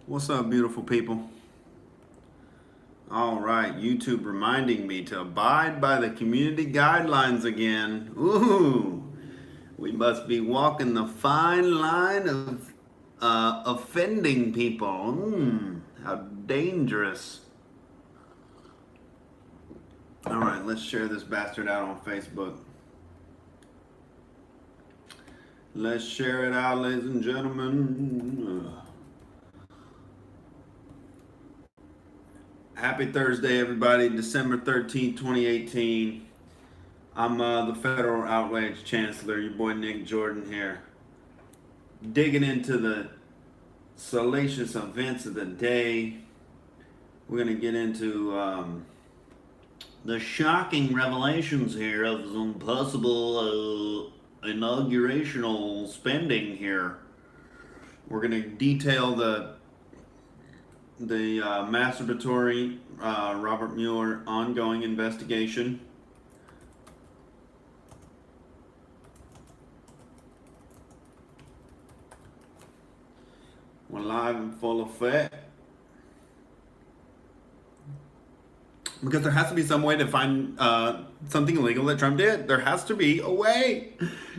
What's up, beautiful people? All right, YouTube reminding me to abide by the community guidelines again. Ooh, we must be walking the fine line of offending people. How dangerous. All right, let's share this bastard out on Facebook. Let's share it out, ladies and gentlemen. Happy Thursday, everybody. December 13th, 2018. I'm the Federal Outrage Chancellor, your boy Nick Jordan here. Digging into the salacious events of the day. We're going to get into the shocking revelations here of some possible inaugurational spending here. We're going to detail the masturbatory Robert Mueller ongoing investigation. We're live in full effect. Because there has to be some way to find something illegal that Trump did. There has to be a way.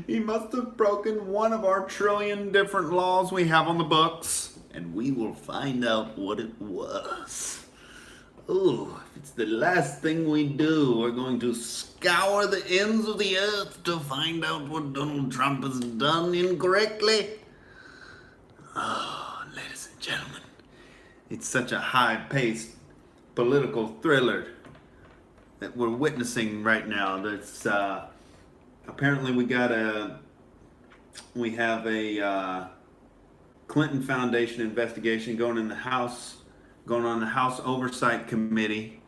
He must have broken one of our trillion different laws we have on the books. And we will find out what it was. Oh, if it's the last thing we do, we're going to scour the ends of the earth to find out what Donald Trump has done incorrectly. Oh, ladies and gentlemen, it's such a high-paced political thriller that we're witnessing right now. That's apparently we have a Clinton Foundation investigation going on in the House Oversight Committee.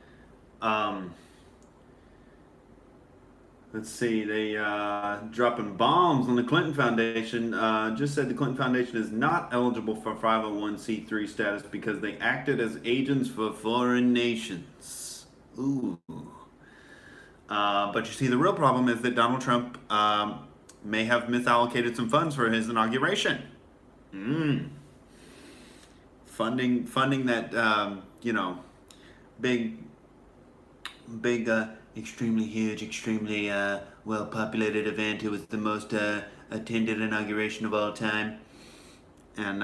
Let's see, they dropping bombs on the Clinton Foundation. Just said the Clinton Foundation is not eligible for 501c3 status because they acted as agents for foreign nations. Ooh. But you see, the real problem is that Donald Trump may have misallocated some funds for his inauguration. Funding that, big, extremely huge, extremely well-populated event. It was the most attended inauguration of all time. And,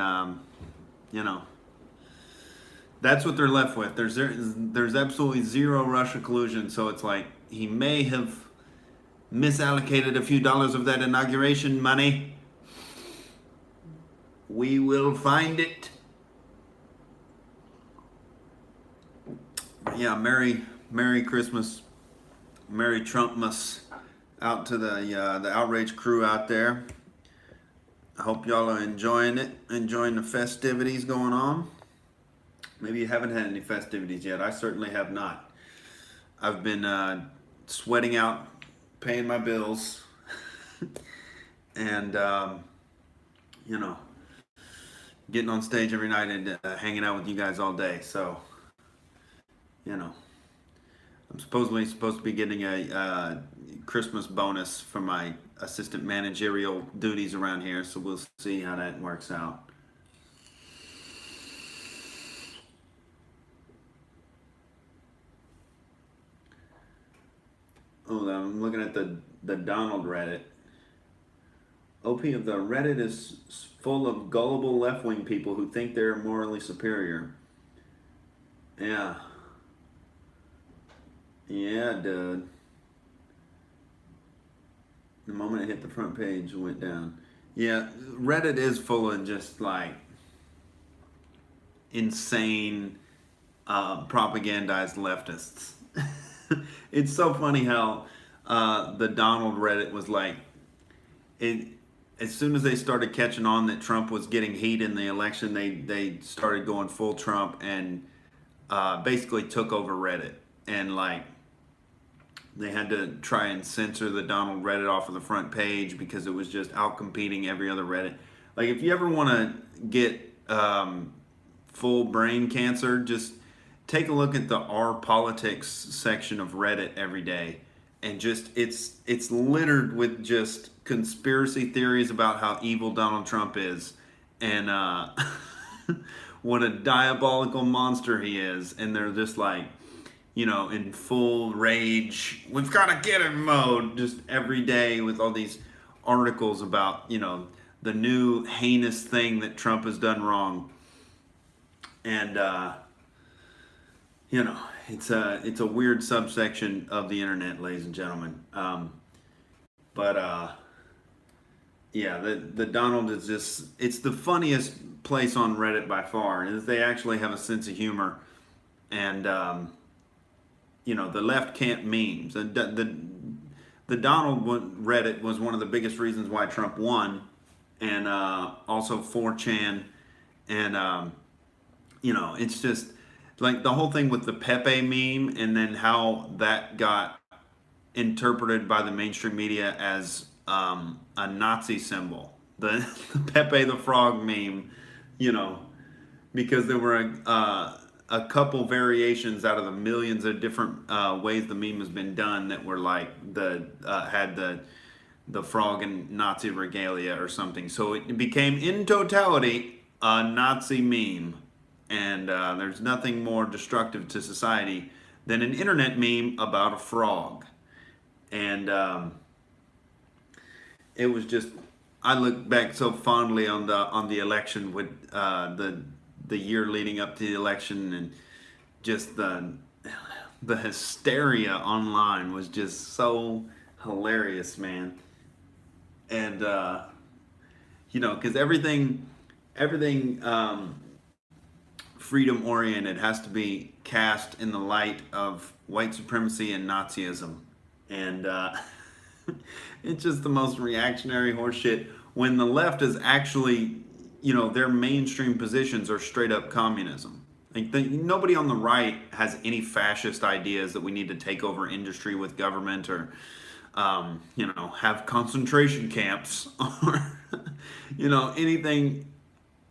that's what they're left with. There's absolutely zero Russia collusion. So it's like he may have misallocated a few dollars of that inauguration money. We will find it. Yeah, Merry Christmas, Merry Trumpmas out to the Outrage crew out there. I hope y'all are enjoying it, enjoying the festivities going on. Maybe you haven't had any festivities yet. I certainly have not. I've been sweating out, paying my bills, and getting on stage every night and hanging out with you guys all day. So, I'm supposedly supposed to be getting a Christmas bonus for my assistant managerial duties around here. So we'll see how that works out. Oh, I'm looking at the Donald Reddit. OP of the Reddit is full of gullible left-wing people who think they're morally superior. Yeah. Yeah, dude. The moment it hit the front page, it went down. Yeah, Reddit is full of just like insane propagandized leftists. It's so funny how the Donald Reddit was like, it. As soon as they started catching on that Trump was getting heat in the election, they started going full Trump and basically took over Reddit. And like, they had to try and censor the Donald Reddit off of the front page because it was just out competing every other Reddit. Like, if you ever want to get full brain cancer, just take a look at the R Politics section of Reddit every day, and just it's littered with just conspiracy theories about how evil Donald Trump is, and what a diabolical monster he is, and they're just like, in full rage, we've got to get him mode, just every day with all these articles about, the new heinous thing that Trump has done wrong. And, it's a weird subsection of the internet, ladies and gentlemen. But yeah, the Donald is just, it's the funniest place on Reddit by far. Is they actually have a sense of humor, and the left can't memes. The Donald Reddit was one of the biggest reasons why Trump won, and also 4chan, and it's just like the whole thing with the Pepe meme, and then how that got interpreted by the mainstream media as a Nazi symbol. The Pepe the Frog meme, because there were a couple variations out of the millions of different ways the meme has been done that were like had the frog in Nazi regalia or something. So it became in totality a Nazi meme, and there's nothing more destructive to society than an internet meme about a frog. And it was just, I look back so fondly on the election with the year leading up to the election, and just the hysteria online was just so hilarious, man. And because everything freedom oriented has to be cast in the light of white supremacy and Nazism, and it's just the most reactionary horseshit when the left is actually, their mainstream positions are straight up communism. Like nobody on the right has any fascist ideas that we need to take over industry with government, or have concentration camps, or anything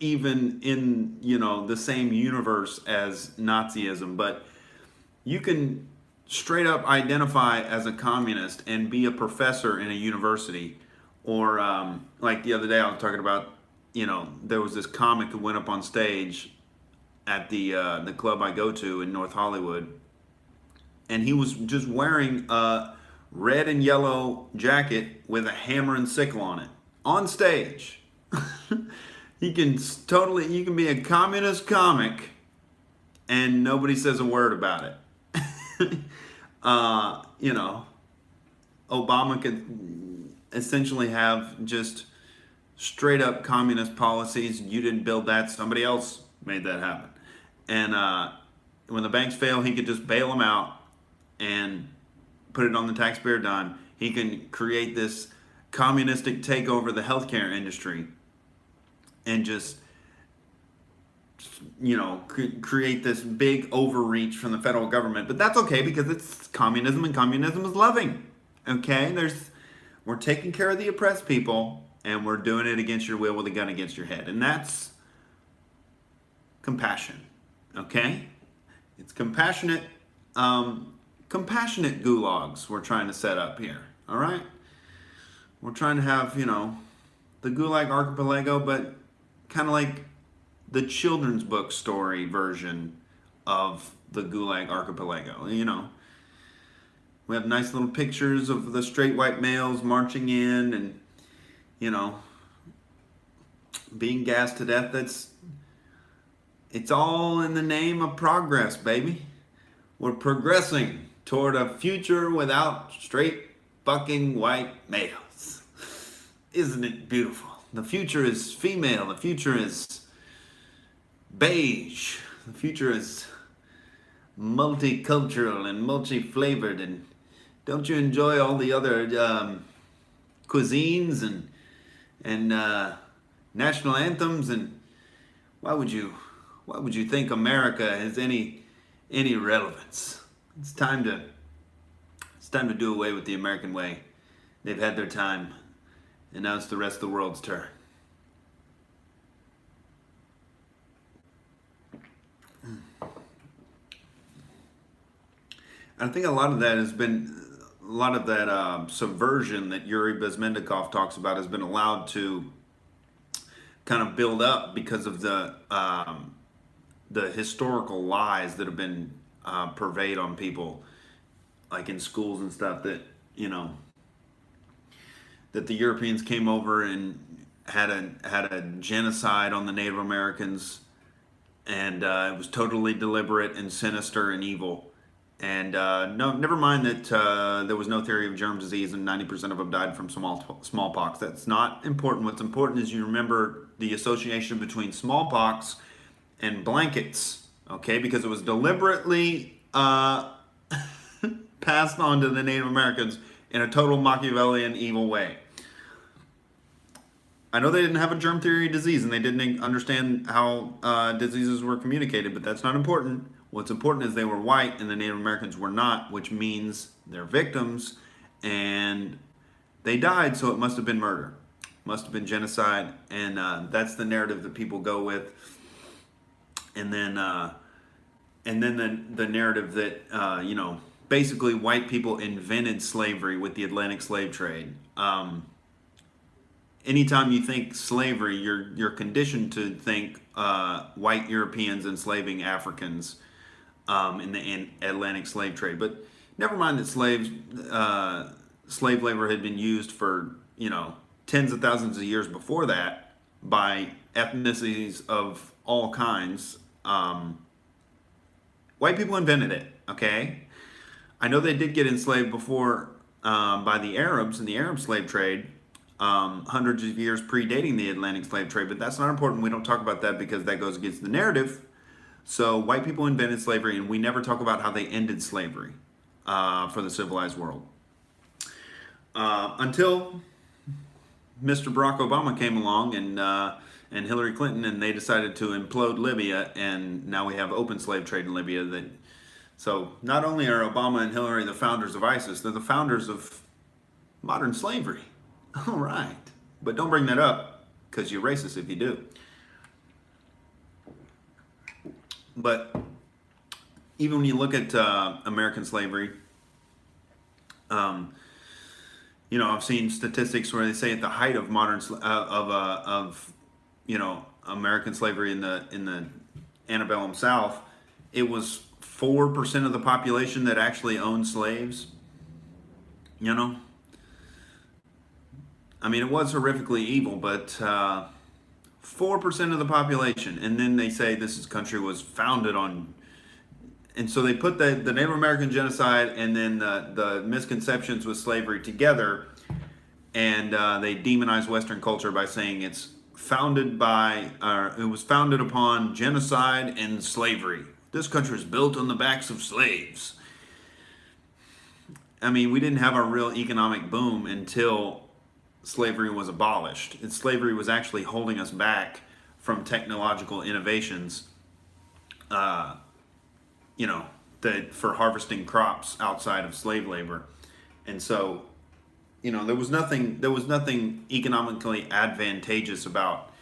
even in the same universe as Nazism. But you can straight up identify as a communist and be a professor in a university, or like the other day I was talking about, there was this comic who went up on stage at the club I go to in North Hollywood, and he was just wearing a red and yellow jacket with a hammer and sickle on it on stage. You can be a communist comic and nobody says a word about it. Obama could essentially have just straight up communist policies. You didn't build that, somebody else made that happen. And when the banks fail, he could just bail them out and put it on the taxpayer dime. He can create this communistic takeover of the healthcare industry, and just create this big overreach from the federal government. But that's okay, because it's communism, and communism is loving. Okay, we're taking care of the oppressed people, and we're doing it against your will with a gun against your head, and that's compassion. Okay, it's compassionate gulags we're trying to set up here. All right, we're trying to have the Gulag Archipelago, but kind of like the children's book story version of the Gulag Archipelago. We have nice little pictures of the straight white males marching in, and being gassed to death. It's all in the name of progress, baby. We're progressing toward a future without straight fucking white males. Isn't it beautiful? The future is female. The future is beige. The future is multicultural and multi-flavored. And don't you enjoy all the other cuisines and national anthems? And why would you think America has any relevance? It's time to do away with the American way. They've had their time, and now it's the rest of the world's turn. I think a lot of that subversion that Yuri Bezmendikov talks about has been allowed to kind of build up because of the historical lies that have been purveyed on people, like in schools and stuff, that you know that the Europeans came over and had a genocide on the Native Americans, and it was totally deliberate and sinister and evil. And no, never mind that there was no theory of germ disease, and 90% of them died from smallpox. That's not important. What's important is you remember the association between smallpox and blankets, okay? Because it was deliberately passed on to the Native Americans in a total Machiavellian, evil way. I know they didn't have a germ theory disease and they didn't understand how diseases were communicated, but that's not important. What's important is they were white and the Native Americans were not, which means they're victims and they died, so it must have been murder. Must have been genocide, and that's the narrative that people go with. And then the narrative that basically white people invented slavery with the Atlantic slave trade. Anytime you think slavery, you're conditioned to think white Europeans enslaving Africans in the Atlantic slave trade. But never mind that slave labor had been used for tens of thousands of years before that by ethnicities of all kinds. White people invented it. Okay, I know they did get enslaved before by the Arabs in the Arab slave trade. Hundreds of years predating the Atlantic slave trade, but that's not important. We don't talk about that because that goes against the narrative. So white people invented slavery, and we never talk about how they ended slavery for the civilized world. Until Mr. Barack Obama came along and Hillary Clinton, and they decided to implode Libya, and now we have open slave trade in Libya. So not only are Obama and Hillary the founders of ISIS, they're the founders of modern slavery. All right. But don't bring that up because you're racist if you do. But even when you look at American slavery, I've seen statistics where they say at the height of American slavery in the antebellum South, it was 4% of the population that actually owned slaves. I mean, it was horrifically evil, but 4% of the population. And then they say this country was founded on. And so they put the Native American genocide and then the misconceptions with slavery together. And they demonize Western culture by saying it was founded upon genocide and slavery. This country was built on the backs of slaves. I mean, we didn't have a real economic boom until slavery was abolished. And slavery was actually holding us back from technological innovations, for harvesting crops outside of slave labor. And so, there was nothing economically advantageous about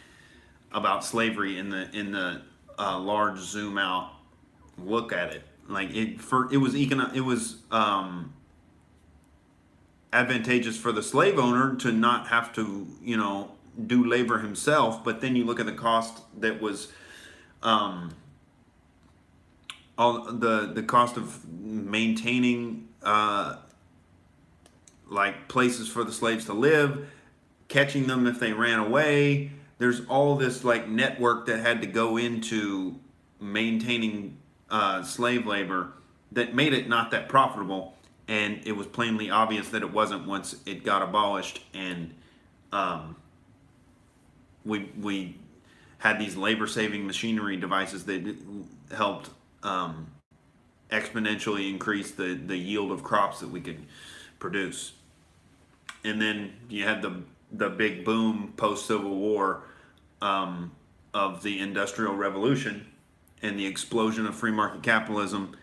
slavery in the large zoom out look at it. Like it was advantageous for the slave owner to not have to, do labor himself. But then you look at the cost that was, all the cost of maintaining, like places for the slaves to live, catching them if they ran away. There's all this like network that had to go into maintaining slave labor that made it not that profitable. And it was plainly obvious that it wasn't once it got abolished, and we had these labor-saving machinery devices that helped exponentially increase the yield of crops that we could produce. And then you had the big boom post-Civil War of the Industrial Revolution and the explosion of free market capitalism,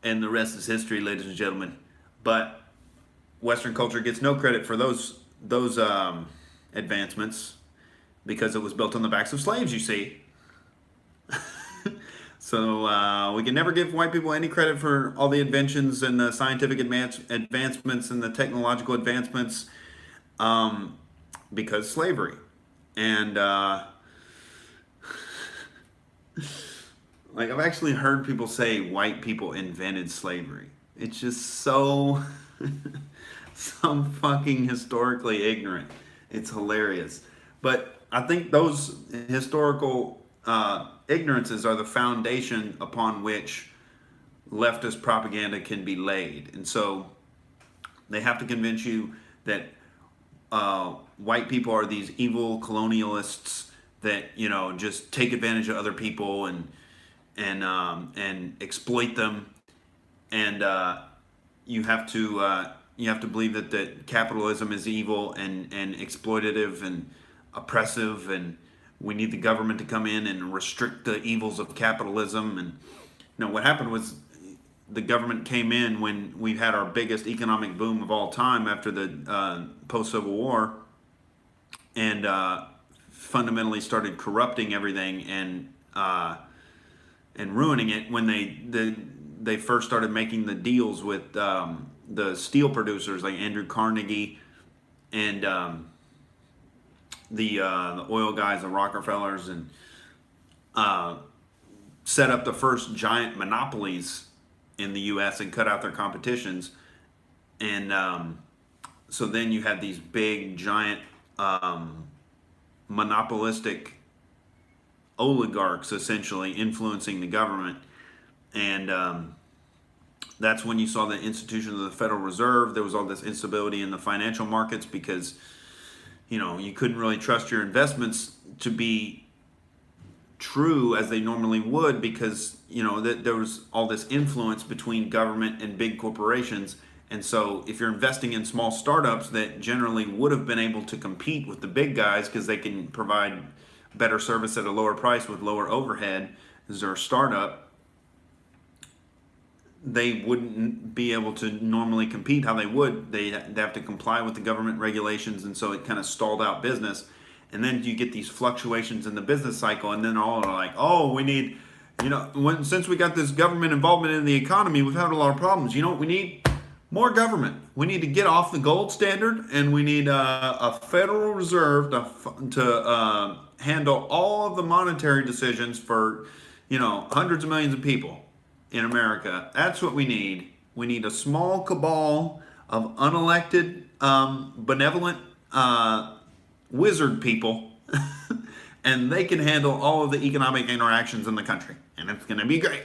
and the rest is history, ladies and gentlemen. But Western culture gets no credit for those advancements because it was built on the backs of slaves, you see. So we can never give white people any credit for all the inventions and the scientific advancements and the technological advancements because slavery. And Like, I've actually heard people say white people invented slavery. It's just so, so fucking historically ignorant. It's hilarious. But I think those historical ignorances are the foundation upon which leftist propaganda can be laid. And so they have to convince you that white people are these evil colonialists that, you know, just take advantage of other people and exploit them, and you have to believe that capitalism is evil and exploitative and oppressive, and we need the government to come in and restrict the evils of capitalism. And you know what happened was the government came in when we had our biggest economic boom of all time after the post-Civil War, and fundamentally started corrupting everything and ruining it when they first started making the deals with the steel producers like Andrew Carnegie and the oil guys, the Rockefellers, and set up the first giant monopolies in the U.S. and cut out their competitions. And so then you had these big, giant, monopolistic oligarchs essentially influencing the government. And that's when you saw the institution of the Federal Reserve. There was all this instability in the financial markets because, you know, you couldn't really trust your investments to be true as they normally would because, you know, that there was all this influence between government and big corporations. And so if you're investing in small startups that generally would have been able to compete with the big guys because they can provide better service at a lower price with lower overhead as their startup, they wouldn't be able to normally compete how they would. They'd have to comply with the government regulations, and so it kind of stalled out business. And then you get these fluctuations in the business cycle, and then all are like, oh, we need, you know, since we got this government involvement in the economy, we've had a lot of problems. You know what we need? More government. We need to get off the gold standard, and we need a Federal Reserve to handle all of the monetary decisions for, you know, hundreds of millions of people in America. That's what we need. We need a small cabal of unelected, benevolent wizard people, and they can handle all of the economic interactions in the country, and it's going to be great.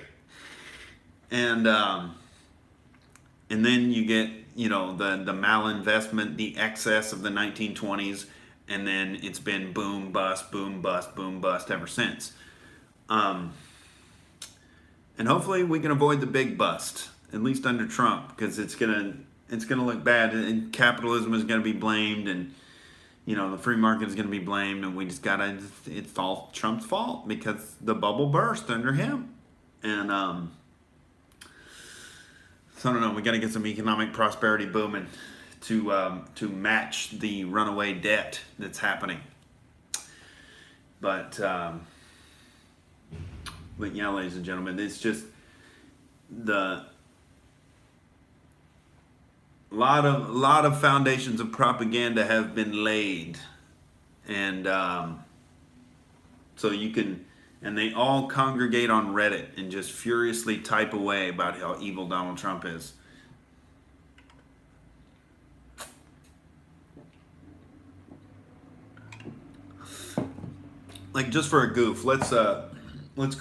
And then you get, you know, the malinvestment, the excess of the 1920s, and then it's been boom, bust, boom, bust, boom, bust ever since. And hopefully we can avoid the big bust, at least under Trump, because it's gonna look bad, and capitalism is gonna be blamed, and, you know, the free market is gonna be blamed, and we just gotta, it's all Trump's fault because the bubble burst under him. And so I don't know. We got to get some economic prosperity booming to match the runaway debt that's happening. But yeah, ladies and gentlemen, it's just the lot of foundations of propaganda have been laid, and so you can. And they all congregate on Reddit and just furiously type away about how evil Donald Trump is. Like, just for a goof, let's go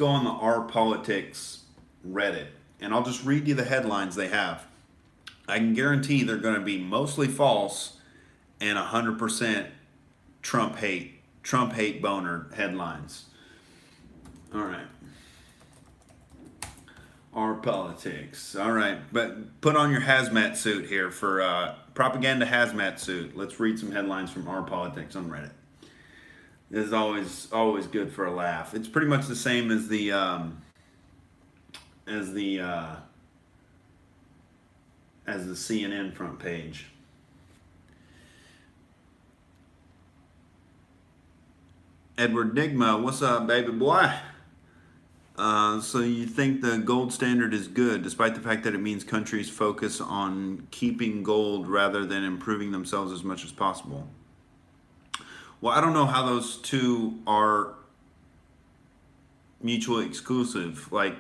on the R Politics Reddit, and I'll just read you the headlines they have. I can guarantee they're going to be mostly false and 100% Trump hate boner headlines. All right. Our politics. All right. But put on your hazmat suit here for propaganda hazmat suit. Let's read some headlines from Our Politics on Reddit. This is always good for a laugh. It's pretty much the same as the CNN front page. Edward Digma, what's up, baby boy? So you think the gold standard is good, despite the fact that it means countries focus on keeping gold rather than improving themselves as much as possible? Well, I don't know how those two are mutually exclusive. Like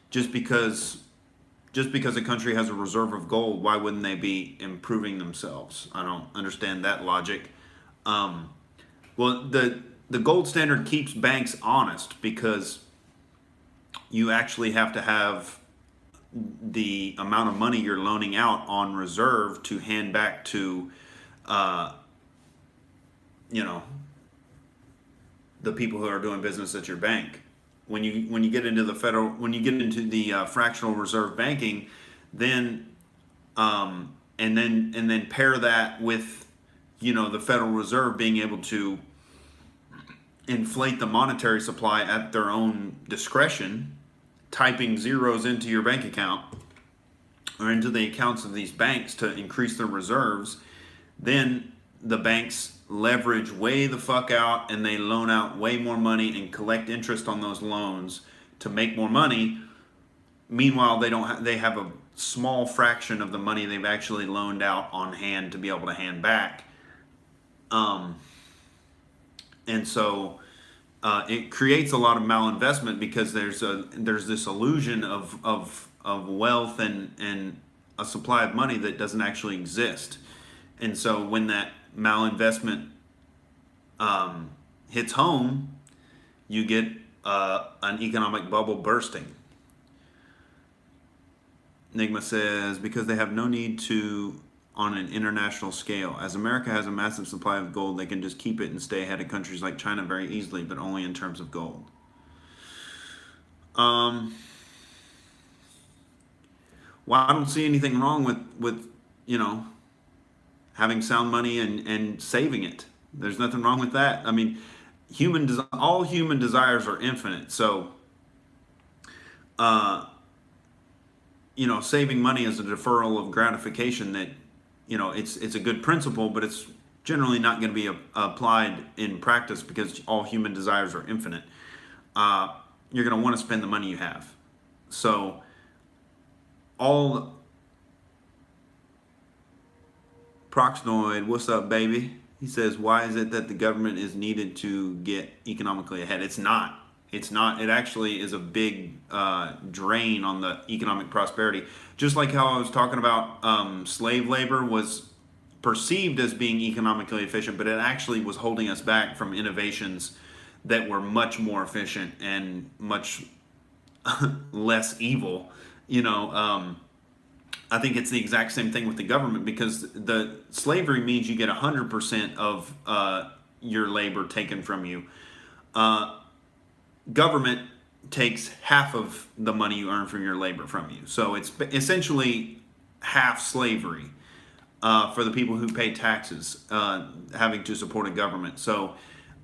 just because a country has a reserve of gold, why wouldn't they be improving themselves? I don't understand that logic. Um, well, the gold standard keeps banks honest because you actually have to have the amount of money you're loaning out on reserve to hand back to, uh, you know, the people who are doing business at your bank. When you get into the fractional reserve banking, then and then pair that with the Federal Reserve being able to inflate the monetary supply at their own discretion, typing zeros into your bank account or into the accounts of these banks to increase their reserves, then the banks leverage way the fuck out and they loan out way more money and collect interest on those loans to make more money. Meanwhile, they have a small fraction of the money they've actually loaned out on hand to be able to hand back. And so it creates a lot of malinvestment because there's this illusion of wealth and a supply of money that doesn't actually exist. And so when that malinvestment hits home, you get an economic bubble bursting. Nigma says, because they have no need to on an international scale. As America has a massive supply of gold, they can just keep it and stay ahead of countries like China very easily, but only in terms of gold. Well, I don't see anything wrong with having sound money and saving it. There's nothing wrong with that. I mean, all human desires are infinite. So, saving money is a deferral of gratification that, it's a good principle, but it's generally not going to be applied in practice because all human desires are infinite. You're going to want to spend the money you have. So, Proxnoid, what's up, baby? He says, why is it that the government is needed to get economically ahead? It's not. It's not. It actually is a big drain on the economic prosperity. Just like how I was talking about slave labor was perceived as being economically efficient, but it actually was holding us back from innovations that were much more efficient and much less evil. I think it's the exact same thing with the government because the slavery means you get 100% of your labor taken from you. Government takes half of the money you earn from your labor from you. So it's essentially half slavery for the people who pay taxes, having to support a government. So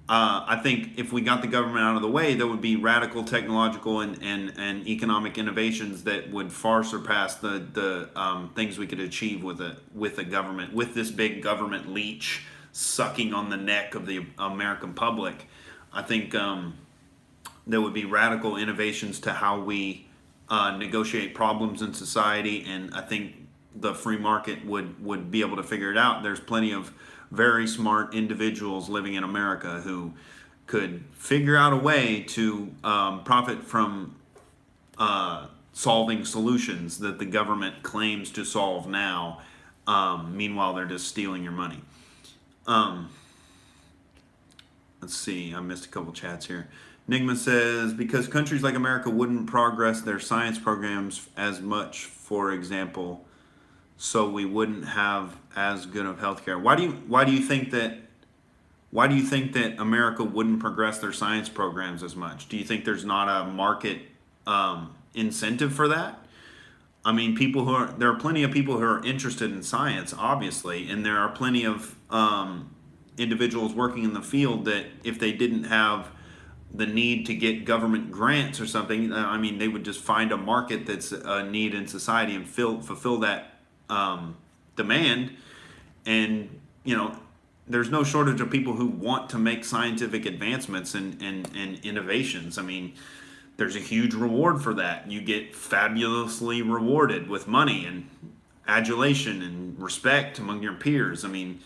I think if we got the government out of the way, there would be radical technological and economic innovations that would far surpass the things we could achieve with a government, with this big government leech sucking on the neck of the American public. I think there would be radical innovations to how we negotiate problems in society, and I think the free market would be able to figure it out. There's plenty of very smart individuals living in America who could figure out a way to profit from solving solutions that the government claims to solve now. Meanwhile, they're just stealing your money. Let's see, I missed a couple chats here. Nigma says, because countries like America wouldn't progress their science programs as much, for example, so we wouldn't have as good of healthcare. Why do you think that America wouldn't progress their science programs as much? Do you think there's not a market incentive for that? I mean, there are plenty of people who are interested in science, obviously, and there are plenty of individuals working in the field that if they didn't have the need to get government grants or something, I mean, they would just find a market that's a need in society and fulfill that demand. And there's no shortage of people who want to make scientific advancements and innovations. I mean, there's a huge reward for that. You get fabulously rewarded with money and adulation and respect among your peers. I mean,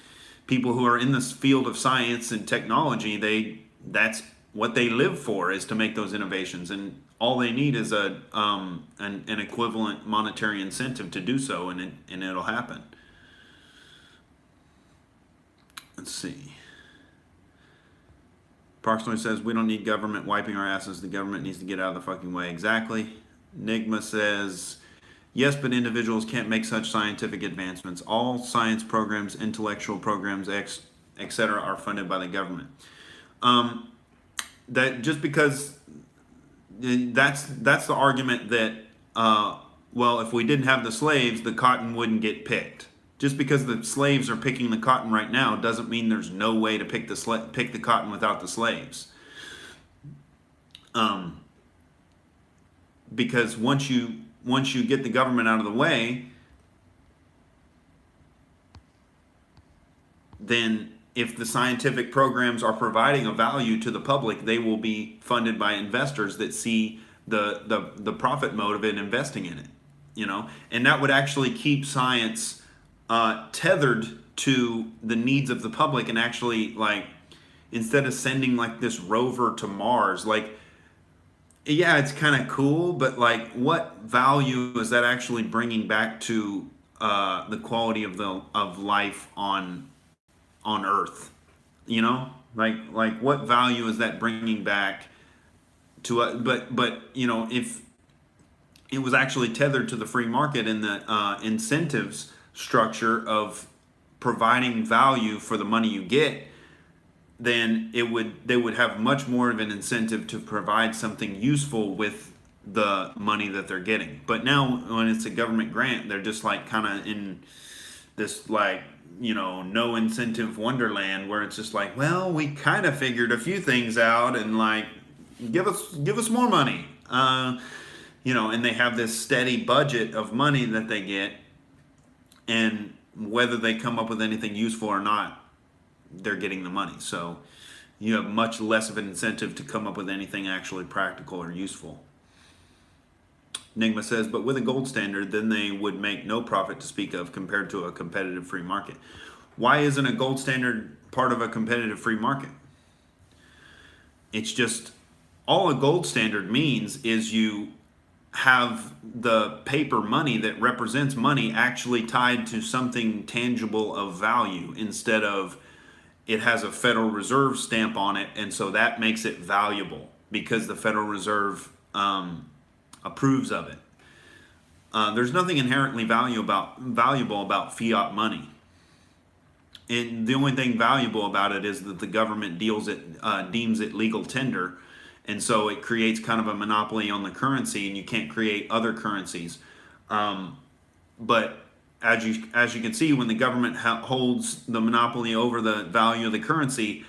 people who are in this field of science and technology, that's what they live for is to make those innovations, and all they need is an equivalent monetary incentive to do so, and it'll happen. Let's see. Approximately says, we don't need government wiping our asses. The government needs to get out of the fucking way. Exactly. Nigma says, yes, but individuals can't make such scientific advancements. All science programs, intellectual programs, etc., are funded by the government. That just because that's the argument that well, if we didn't have the slaves, the cotton wouldn't get picked. Just because the slaves are picking the cotton right now doesn't mean there's no way to pick the cotton without the slaves. Because once you get the government out of the way, then if the scientific programs are providing a value to the public, they will be funded by investors that see the profit motive in investing in it. And that would actually keep science tethered to the needs of the public, and actually, like, instead of sending like this rover to Mars, like, yeah, it's kind of cool, but like, what value is that actually bringing back to the quality of life on Earth? Like what value is that bringing back to us? But if it was actually tethered to the free market and the incentives structure of providing value for the money you get, then they would have much more of an incentive to provide something useful with the money that they're getting. But now when it's a government grant, they're just like kind of in this like, no incentive wonderland where it's just like, well, we kind of figured a few things out, and like, give us more money. And they have this steady budget of money that they get, and whether they come up with anything useful or not, they're getting the money. So you have much less of an incentive to come up with anything actually practical or useful. Nigma says, but with a gold standard, then they would make no profit to speak of compared to a competitive free market. Why isn't a gold standard part of a competitive free market? It's just, all a gold standard means is you have the paper money that represents money actually tied to something tangible of value, instead of it has a Federal Reserve stamp on it, and so that makes it valuable because the Federal Reserve approves of it. There's nothing inherently valuable about fiat money. And the only thing valuable about it is that the government deems it legal tender, and so it creates kind of a monopoly on the currency, and you can't create other currencies. But as you can see, when the government holds the monopoly over the value of the currency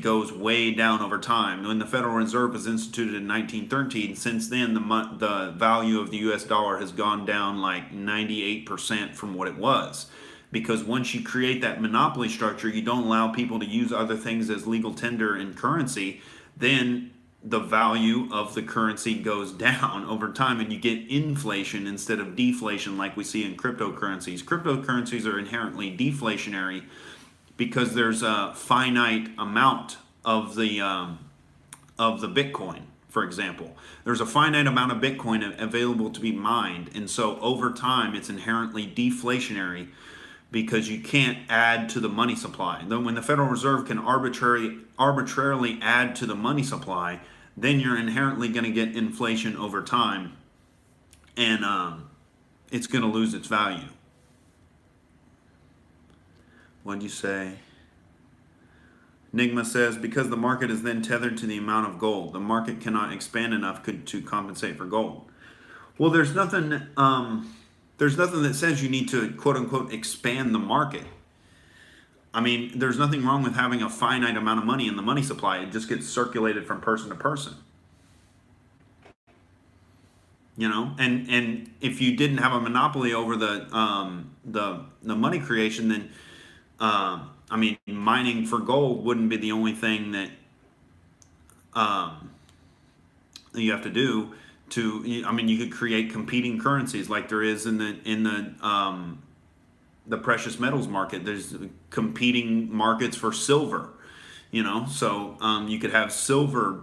goes way down over time. When the Federal Reserve was instituted in 1913, since then the value of the U.S. dollar has gone down like 98% from what it was. Because once you create that monopoly structure, you don't allow people to use other things as legal tender in currency, then the value of the currency goes down over time, and you get inflation instead of deflation like we see in cryptocurrencies. Cryptocurrencies are inherently deflationary because there's a finite amount of the Bitcoin, for example. There's a finite amount of Bitcoin available to be mined, and so over time it's inherently deflationary because you can't add to the money supply. Then when the Federal Reserve can arbitrarily add to the money supply, then you're inherently going to get inflation over time, and it's going to lose its value. What'd you say? Nigma says, because the market is then tethered to the amount of gold, the market cannot expand enough to compensate for gold. Well, there's nothing that says you need to, quote unquote, expand the market. I mean, there's nothing wrong with having a finite amount of money in the money supply. It just gets circulated from person to person. And if you didn't have a monopoly over the money creation, then mining for gold wouldn't be the only thing that you have to do. You could create competing currencies like there is in the precious metals market. There's competing markets for silver. So you could have silver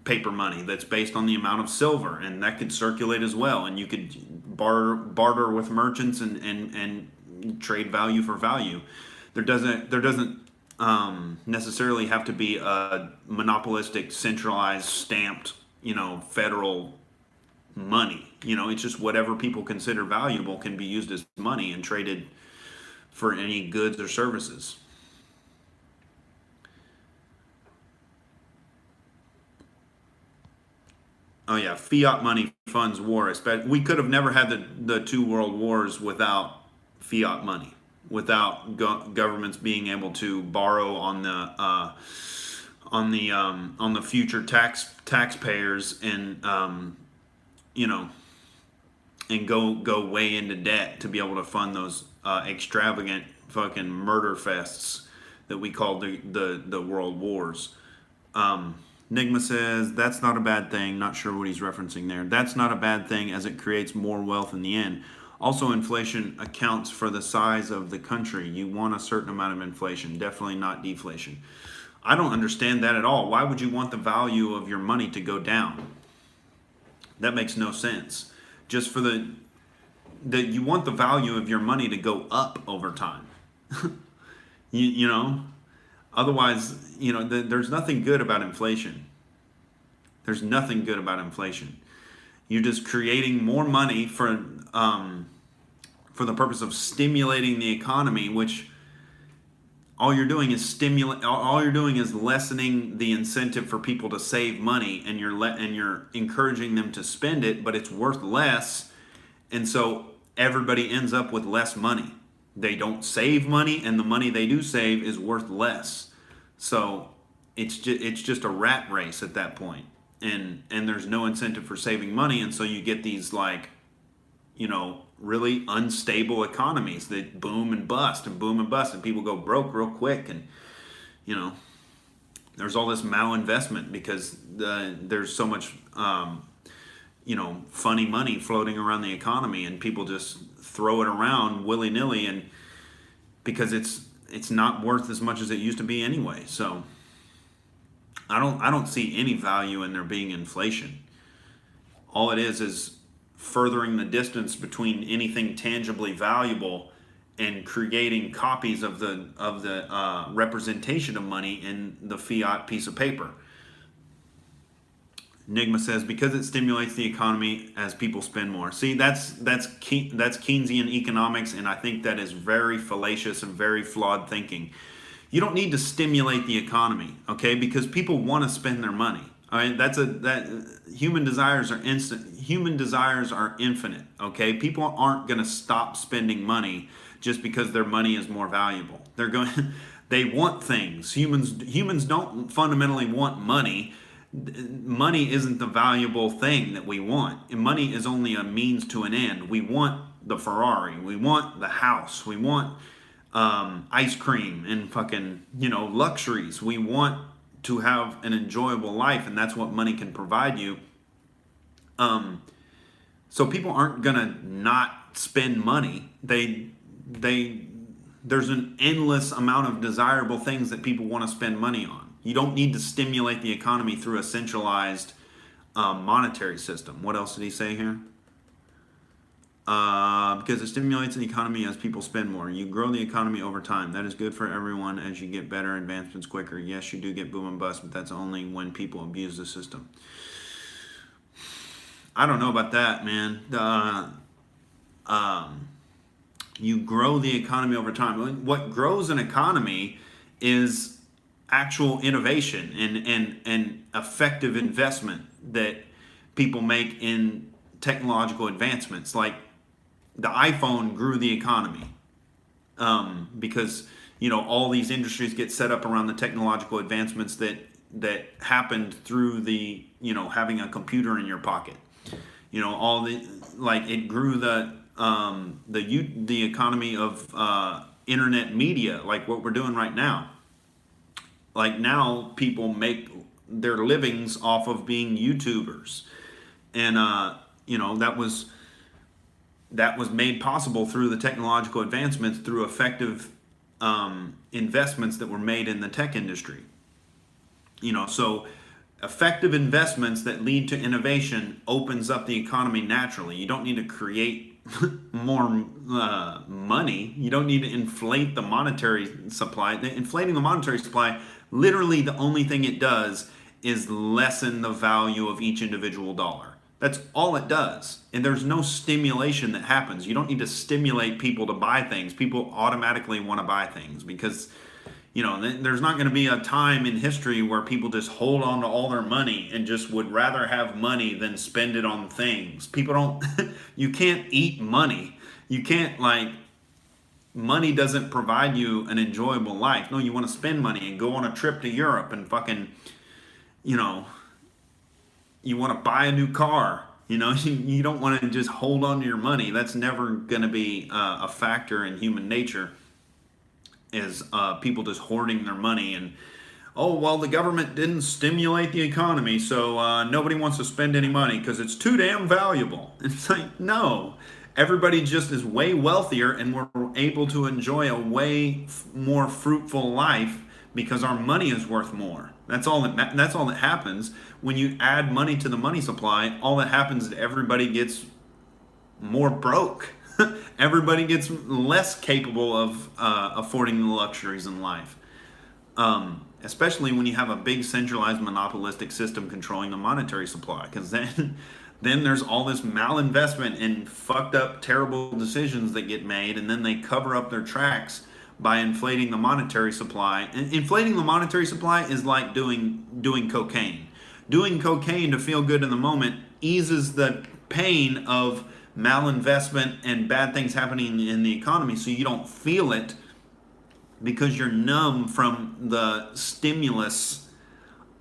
paper money that's based on the amount of silver, and that could circulate as well, and you could barter with merchants and trade value for value. There doesn't necessarily have to be a monopolistic, centralized, stamped, federal money. It's just whatever people consider valuable can be used as money and traded for any goods or services. Oh yeah, fiat money funds war. We could have never had the two world wars without fiat money, without governments being able to borrow on the future taxpayers, and you know and go way into debt to be able to fund those extravagant fucking murder fests that we call the world wars. Nigma says that's not a bad thing. Not sure what he's referencing there. That's not a bad thing as it creates more wealth in the end. Also, inflation accounts for the size of the country. You want a certain amount of inflation, definitely not deflation. I don't understand that at all. Why would you want the value of your money to go down? That makes no sense. Just for you want the value of your money to go up over time. you know, Otherwise, there's nothing good about inflation. There's nothing good about inflation. You're just creating more money for the purpose of stimulating the economy, which all you're doing is lessening the incentive for people to save money, and you're encouraging them to spend it, but it's worth less, and so everybody ends up with less money. They don't save money, and the money they do save is worth less. So it's just a rat race at that point, and there's no incentive for saving money, and so you get these really unstable economies that boom and bust and boom and bust, and people go broke real quick, and there's all this malinvestment because there's so much funny money floating around the economy, and people just throw it around willy-nilly, and because it's not worth as much as it used to be anyway. So I don't see any value in there being inflation. All it is furthering the distance between anything tangibly valuable and creating copies of the representation of money in the fiat piece of paper. Nigma says because it stimulates the economy as people spend more. See, that's Keynesian economics, and I think that is very fallacious and very flawed thinking. You don't need to stimulate the economy, okay? Because people want to spend their money. All right, human desires are instant. Human desires are infinite, okay? People aren't going to stop spending money just because their money is more valuable. They want things. Humans don't fundamentally want money. Money isn't the valuable thing that we want. And money is only a means to an end. We want the Ferrari. We want the house. We want ice cream and fucking, luxuries. We want to have an enjoyable life, and that's what money can provide you. So people aren't gonna not spend money. There's an endless amount of desirable things that people want to spend money on. You don't need to stimulate the economy through a centralized monetary system. What else did he say here? Because it stimulates the economy as people spend more. You grow the economy over time. That is good for everyone as you get better advancements quicker. Yes, you do get boom and bust, but that's only when people abuse the system. I don't know about that, man. You grow the economy over time. What grows an economy is actual innovation and effective investment that people make in technological advancements. Like the iPhone grew the economy because all these industries get set up around the technological advancements that happened through the having a computer in your pocket. It grew the economy of internet media, like what we're doing right now. Like now people make their livings off of being YouTubers, and that was made possible through the technological advancements, through effective investments that were made in the tech industry. So effective investments that lead to innovation opens up the economy naturally. You don't need to create more money. You don't need to inflate the monetary supply. Inflating the monetary supply, literally the only thing it does is lessen the value of each individual dollar. That's all it does. And there's no stimulation that happens. You don't need to stimulate people to buy things. People automatically want to buy things because, there's not going to be a time in history where people just hold on to all their money and just would rather have money than spend it on things. People don't, you can't eat money. You can't, money doesn't provide you an enjoyable life. No, you want to spend money and go on a trip to Europe and fucking, you want to buy a new car. You don't want to just hold on to your money. That's never going to be a factor in human nature, is people just hoarding their money. And, oh, well, the government didn't stimulate the economy, so nobody wants to spend any money because it's too damn valuable. It's like, no. Everybody just is way wealthier, and we're able to enjoy a way more fruitful life because our money is worth more. That's all that happens. When you add money to the money supply, all that happens is everybody gets more broke. Everybody gets less capable of affording the luxuries in life. Especially when you have a big centralized monopolistic system controlling the monetary supply, because then there's all this malinvestment and fucked up terrible decisions that get made, and then they cover up their tracks by inflating the monetary supply. And inflating the monetary supply is like doing cocaine. Doing cocaine to feel good in the moment eases the pain of malinvestment and bad things happening in the economy, so you don't feel it because you're numb from the stimulus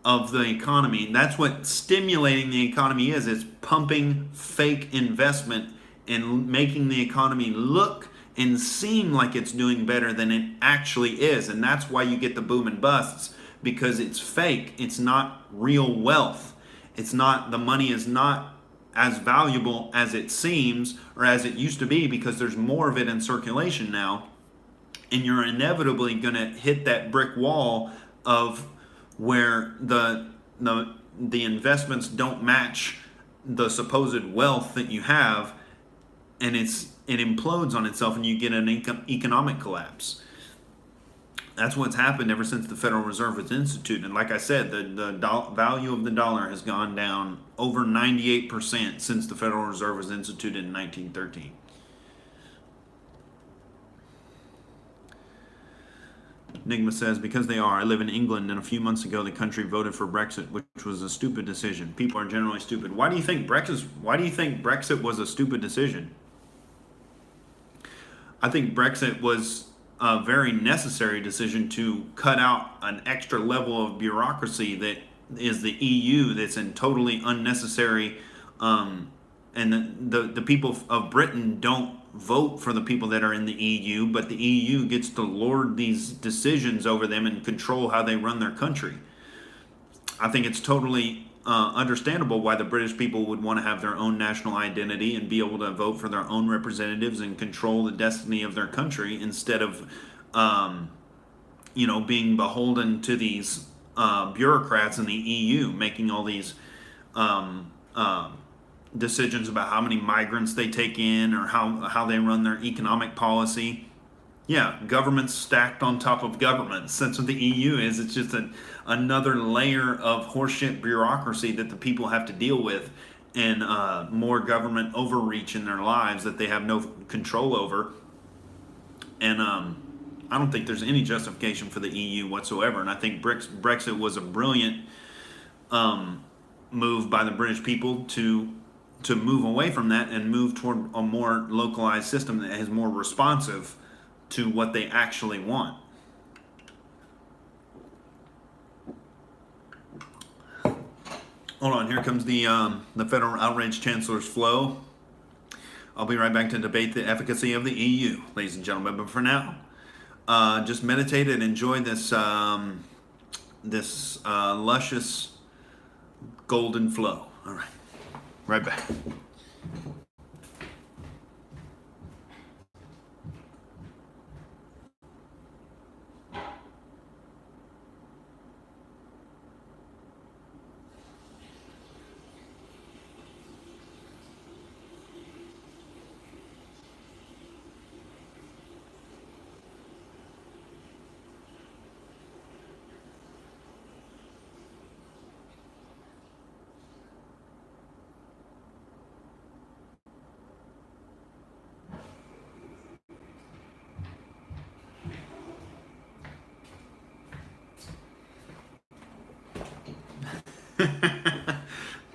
of the economy. That's what stimulating the economy is. It's pumping fake investment and making the economy look and seem like it's doing better than it actually is. And that's why you get the boom and busts, because it's fake. It's not real wealth. The money is not as valuable as it seems or as it used to be, because there's more of it in circulation now. And you're inevitably going to hit that brick wall of where the investments don't match the supposed wealth that you have, and it implodes on itself, and you get an economic collapse. That's what's happened ever since the Federal Reserve was instituted. And like I said, the value of the dollar has gone down over 98% since the Federal Reserve was instituted in 1913. Enigma says, because they are. I live in England, and a few months ago the country voted for Brexit, which was a stupid decision. People are generally stupid. Why do you think Brexit was a stupid decision? I think Brexit was a very necessary decision to cut out an extra level of bureaucracy that is the EU, that's in totally unnecessary, and the people of Britain don't vote for the people that are in the EU, but the EU gets to lord these decisions over them and control how they run their country. I think it's totally understandable why the British people would want to have their own national identity and be able to vote for their own representatives and control the destiny of their country, instead of being beholden to these bureaucrats in the EU making all these decisions about how many migrants they take in or how they run their economic policy. Yeah, government's stacked on top of governments. That's what the EU is. It's just another layer of horseshit bureaucracy that the people have to deal with, and more government overreach in their lives that they have no control over. And I don't think there's any justification for the EU whatsoever. And I think Brexit was a brilliant move by the British people to move away from that and move toward a more localized system that is more responsive to what they actually want. Hold on, here comes the federal outrage chancellor's flow. I'll be right back to debate the efficacy of the EU, ladies and gentlemen. But for now, just meditate and enjoy this luscious golden flow. All right, right back.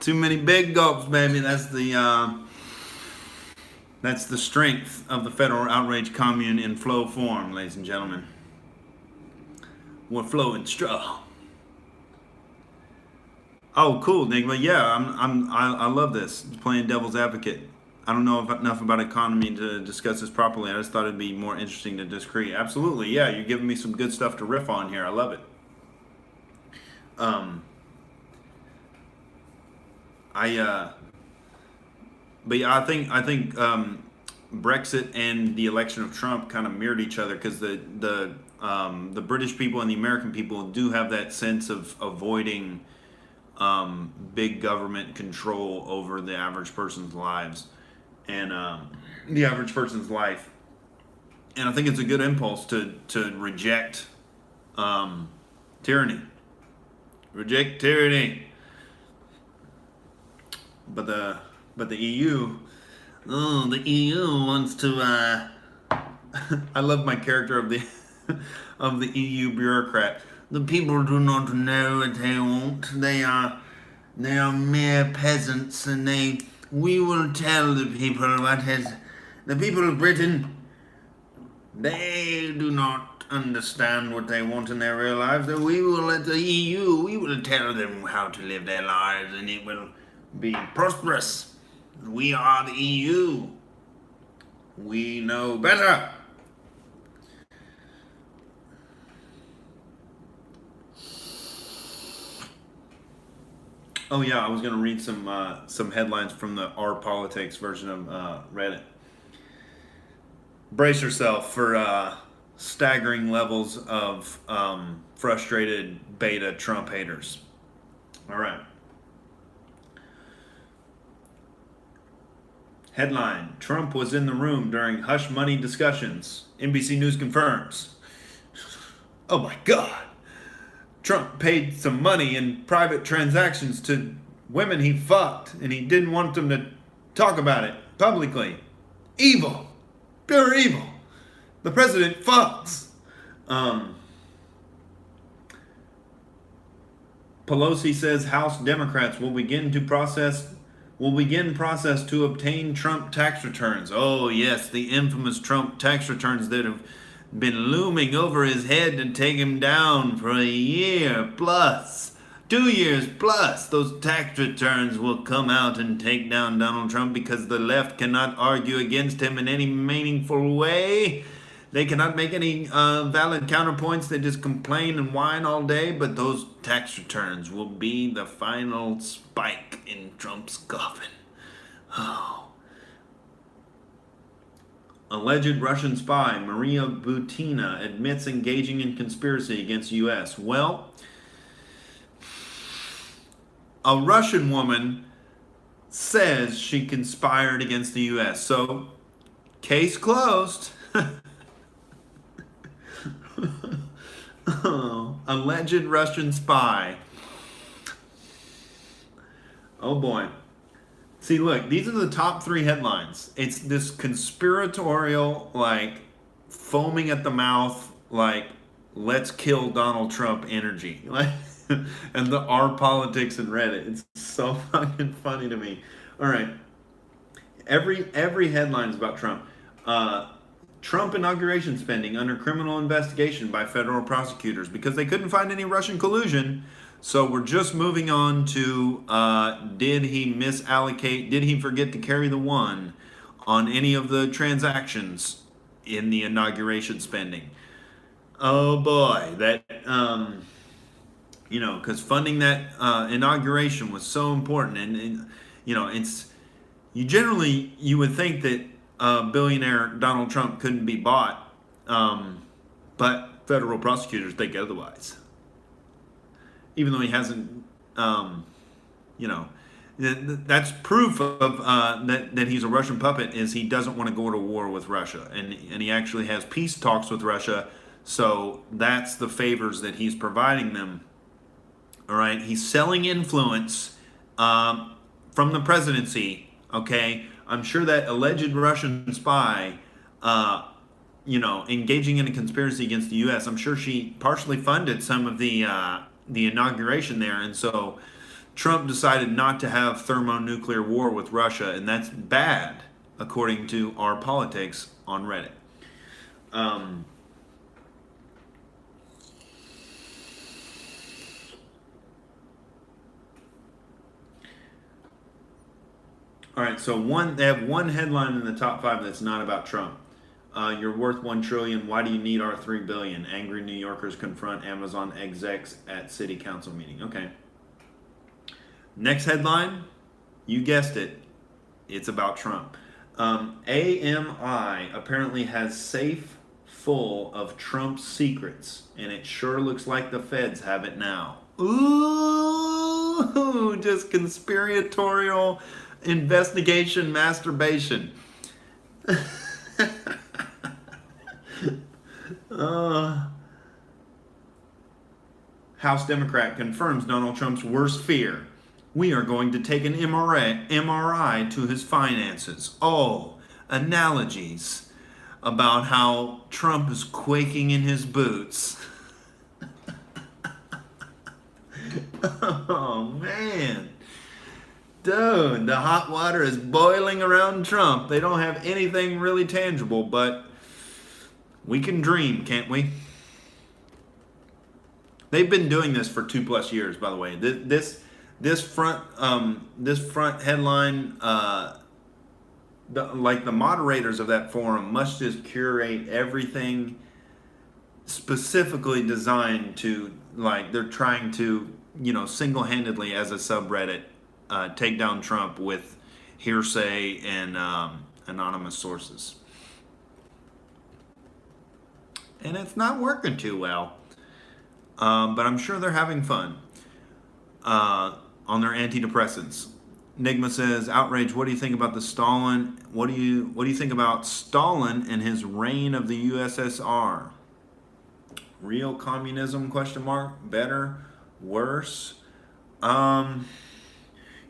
Too many big gulps, baby. That's the strength of the Federal Outrage Commune in flow form, ladies and gentlemen. We're flowing strong. Oh, cool, Nigma. Yeah, I love this. Playing devil's advocate. I don't know enough about economy to discuss this properly. I just thought it'd be more interesting to disagree. Absolutely, yeah. You're giving me some good stuff to riff on here. I love it. But yeah, I think Brexit and the election of Trump kind of mirrored each other because the British people and the American people do have that sense of avoiding big government control over the average person's lives and the average person's life. And I think it's a good impulse to reject tyranny. Reject tyranny. But the EU, the EU wants to. I love my character of the of the EU bureaucrat. The people do not know what they want. They are mere peasants, and we will tell the people what is. The people of Britain, they do not understand what they want in their real lives. So we will, at the EU, we will tell them how to live their lives, and it will be prosperous. We are the EU. We know better. Oh yeah, I was gonna read some headlines from the R Politics version of Reddit. Brace yourself for staggering levels of frustrated beta Trump haters. All right. Headline: Trump was in the room during hush money discussions. NBC News confirms. Oh my God. Trump paid some money in private transactions to women he fucked, and he didn't want them to talk about it publicly. Evil. Pure evil. The president fucks. Pelosi says House Democrats will begin process to obtain Trump tax returns. Oh yes, the infamous Trump tax returns that have been looming over his head to take him down for a year plus, 2 years plus. Those tax returns will come out and take down Donald Trump because the left cannot argue against him in any meaningful way. They cannot make any valid counterpoints. They just complain and whine all day, but those tax returns will be the final spike in Trump's coffin. Oh. Alleged Russian spy Maria Butina admits engaging in conspiracy against U.S. Well, a Russian woman says she conspired against the U.S. So, case closed. Oh, alleged Russian spy. Oh boy. See, look, these are the top 3 headlines. It's this conspiratorial, like, foaming at the mouth, like, let's kill Donald Trump energy. Like, and the R Politics and Reddit. It's so fucking funny to me. All right. Every headline is about Trump. Trump inauguration spending under criminal investigation by federal prosecutors because they couldn't find any Russian collusion. So we're just moving on to did he misallocate, did he forget to carry the one on any of the transactions in the inauguration spending? Oh boy, that, because funding that inauguration was so important. And you would think that billionaire Donald Trump couldn't be bought, but federal prosecutors think otherwise. Even though he hasn't, that's proof of that he's a Russian puppet. Is he doesn't want to go to war with Russia, and he actually has peace talks with Russia. So that's the favors that he's providing them. All right, he's selling influence from the presidency. Okay, I'm sure that alleged Russian spy, engaging in a conspiracy against the U.S. I'm sure she partially funded some of the inauguration there, and so Trump decided not to have thermonuclear war with Russia, and that's bad, according to our politics on Reddit. Um, all right, so they have one headline in the top 5 that's not about Trump. You're worth $1 trillion. Why do you need our $3 billion? Angry New Yorkers confront Amazon execs at city council meeting. Okay. Next headline, you guessed it. It's about Trump. AMI apparently has safe full of Trump's secrets, and it sure looks like the feds have it now. Ooh, just conspiratorial investigation masturbation. House Democrat confirms Donald Trump's worst fear. We are going to take an MRI to his finances. Oh, analogies about how Trump is quaking in his boots. Oh, man. Dude, the hot water is boiling around Trump. They don't have anything really tangible, but we can dream, can't we? They've been doing this for 2+ years, by the way. This front headline, like the moderators of that forum must just curate everything specifically designed to, like, they're trying to, single-handedly as a subreddit take down Trump with hearsay and anonymous sources. And it's not working too well. But I'm sure they're having fun on their antidepressants. Nigma says, "Outrage. What do you think about the Stalin? What do you think about Stalin and his reign of the USSR? Real communism? Question mark. Better, worse? I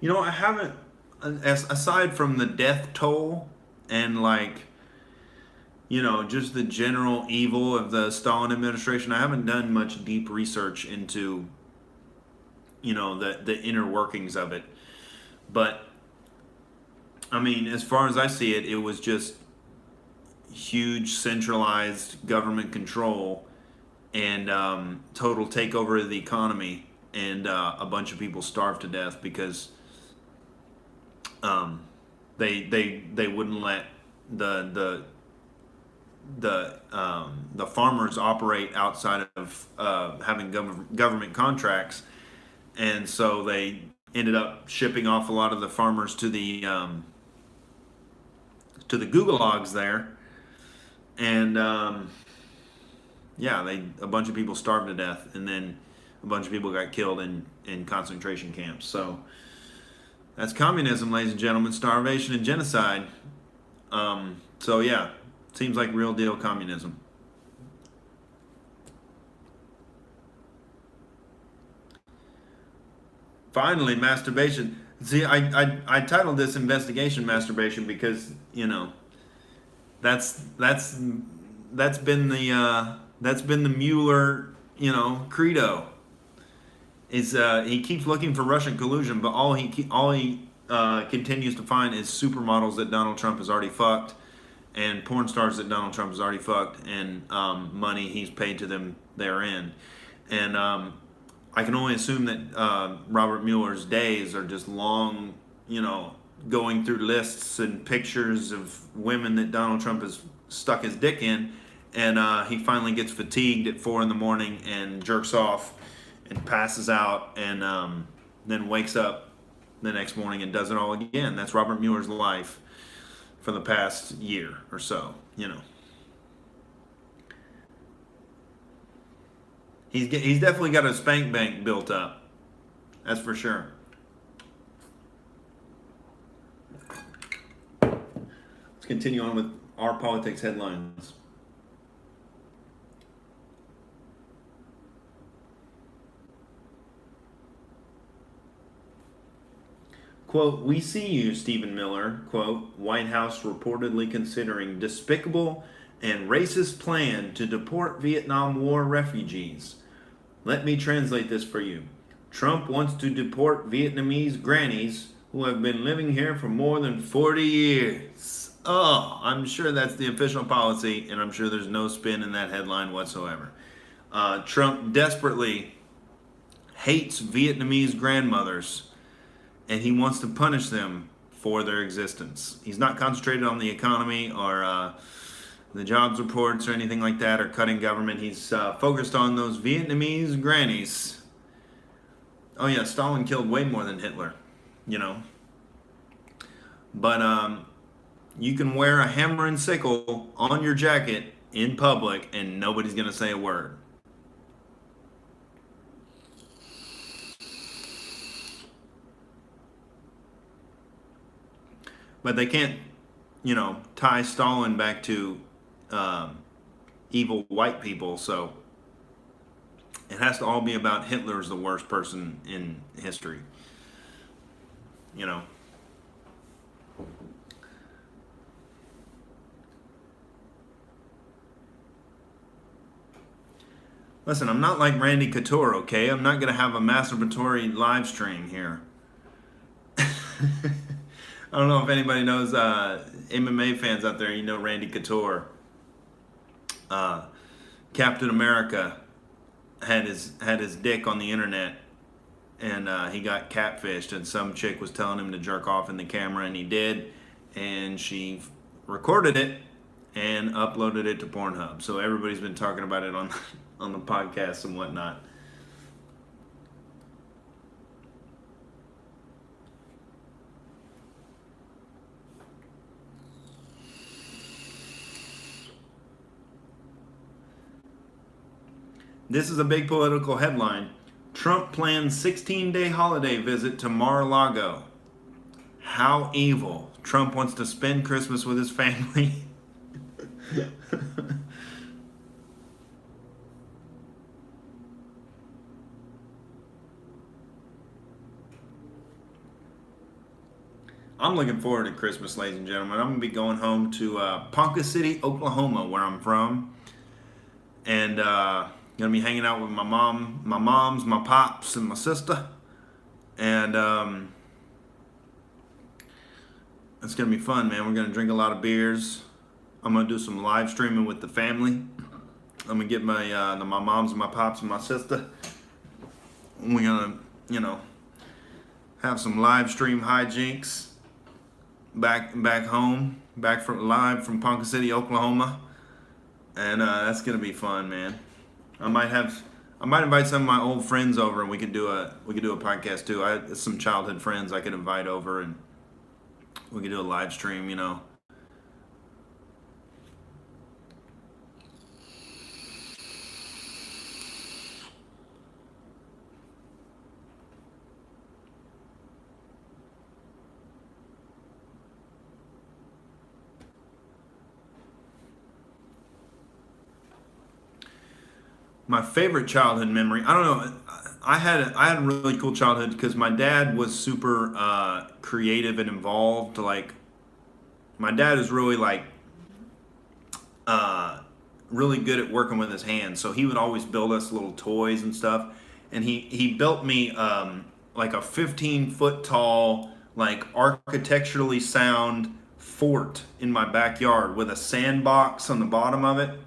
haven't. Aside from the death toll and just the general evil of the Stalin administration, I haven't done much deep research into, the inner workings of it. But, I mean, as far as I see it, it was just huge centralized government control and total takeover of the economy, and a bunch of people starved to death because they wouldn't let the farmers operate outside of having government contracts, and so they ended up shipping off a lot of the farmers to the gulags there, and a bunch of people starved to death, and then a bunch of people got killed in concentration camps. So that's communism, ladies and gentlemen, starvation and genocide. Seems like real deal communism. Finally, masturbation. See, I titled this investigation masturbation because that's been the Mueller credo. Is he keeps looking for Russian collusion, but all he continues to find is supermodels that Donald Trump has already fucked, and porn stars that Donald Trump has already fucked, and money he's paid to them therein. And I can only assume that Robert Mueller's days are just long, going through lists and pictures of women that Donald Trump has stuck his dick in, and he finally gets fatigued at 4 a.m. and jerks off and passes out, and then wakes up the next morning and does it all again. That's Robert Mueller's life for the past year or so, He's definitely got a spank bank built up. That's for sure. Let's continue on with our politics headlines. Quote, "We see you, Stephen Miller." Quote, "White House reportedly considering despicable and racist plan to deport Vietnam War refugees. Let me translate this for you. Trump wants to deport Vietnamese grannies who have been living here for more than 40 years. Oh, I'm sure that's the official policy, and I'm sure there's no spin in that headline whatsoever. Trump desperately hates Vietnamese grandmothers, and he wants to punish them for their existence. He's not concentrated on the economy or the jobs reports or anything like that, or cutting government. He's focused on those Vietnamese grannies. Oh yeah, Stalin killed way more than Hitler, you know. But you can wear a hammer and sickle on your jacket in public and nobody's going to say a word. But they can't, tie Stalin back to evil white people, so it has to all be about Hitler's the worst person in history. You know. Listen, I'm not like Randy Couture, okay? I'm not going to have a masturbatory live stream here. I don't know if anybody knows MMA fans out there, you know Randy Couture. Captain America had his dick on the internet, and he got catfished, and some chick was telling him to jerk off in the camera, and he did, and she recorded it and uploaded it to Pornhub. So everybody's been talking about it on on the podcast and whatnot. This is a big political headline. Trump plans 16-day holiday visit to Mar-a-Lago. How evil. Trump wants to spend Christmas with his family. I'm looking forward to Christmas, ladies and gentlemen. I'm going to be going home to Ponca City, Oklahoma, where I'm from. And going to be hanging out with my moms, my pops, and my sister. And it's going to be fun, man. We're going to drink a lot of beers. I'm going to do some live streaming with the family. I'm going to get my moms and my pops and my sister. We're going to, have some live stream hijinks back home, live from Ponca City, Oklahoma. And that's going to be fun, man. I might invite some of my old friends over, and we could do a podcast too. Some childhood friends I could invite over, and we could do a live stream. My favorite childhood memory, I don't know. I had a really cool childhood because my dad was super creative and involved. Like, my dad is really really good at working with his hands. So he would always build us little toys and stuff. And he built me like a 15-foot tall, like architecturally sound fort in my backyard with a sandbox on the bottom of it.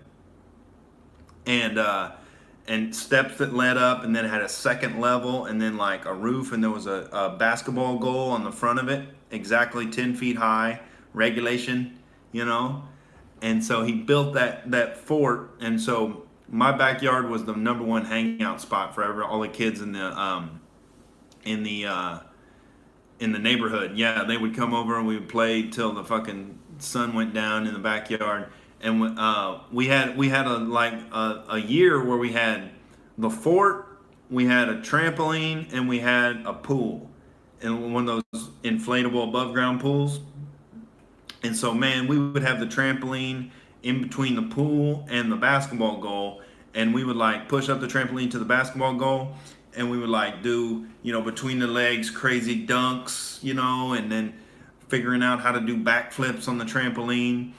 And steps that led up, and then it had a second level, and then like a roof, and there was a basketball goal on the front of it, exactly 10 feet high, regulation, And so he built that fort, and so my backyard was the number one hangout spot for all the kids in the neighborhood. Yeah, they would come over and we would play till the fucking sun went down in the backyard. And we had a year where we had the fort, we had a trampoline, and we had a pool, and one of those inflatable above ground pools. And so, man, we would have the trampoline in between the pool and the basketball goal, and we would like push up the trampoline to the basketball goal, and we would like do between the legs crazy dunks, and then figuring out how to do backflips on the trampoline.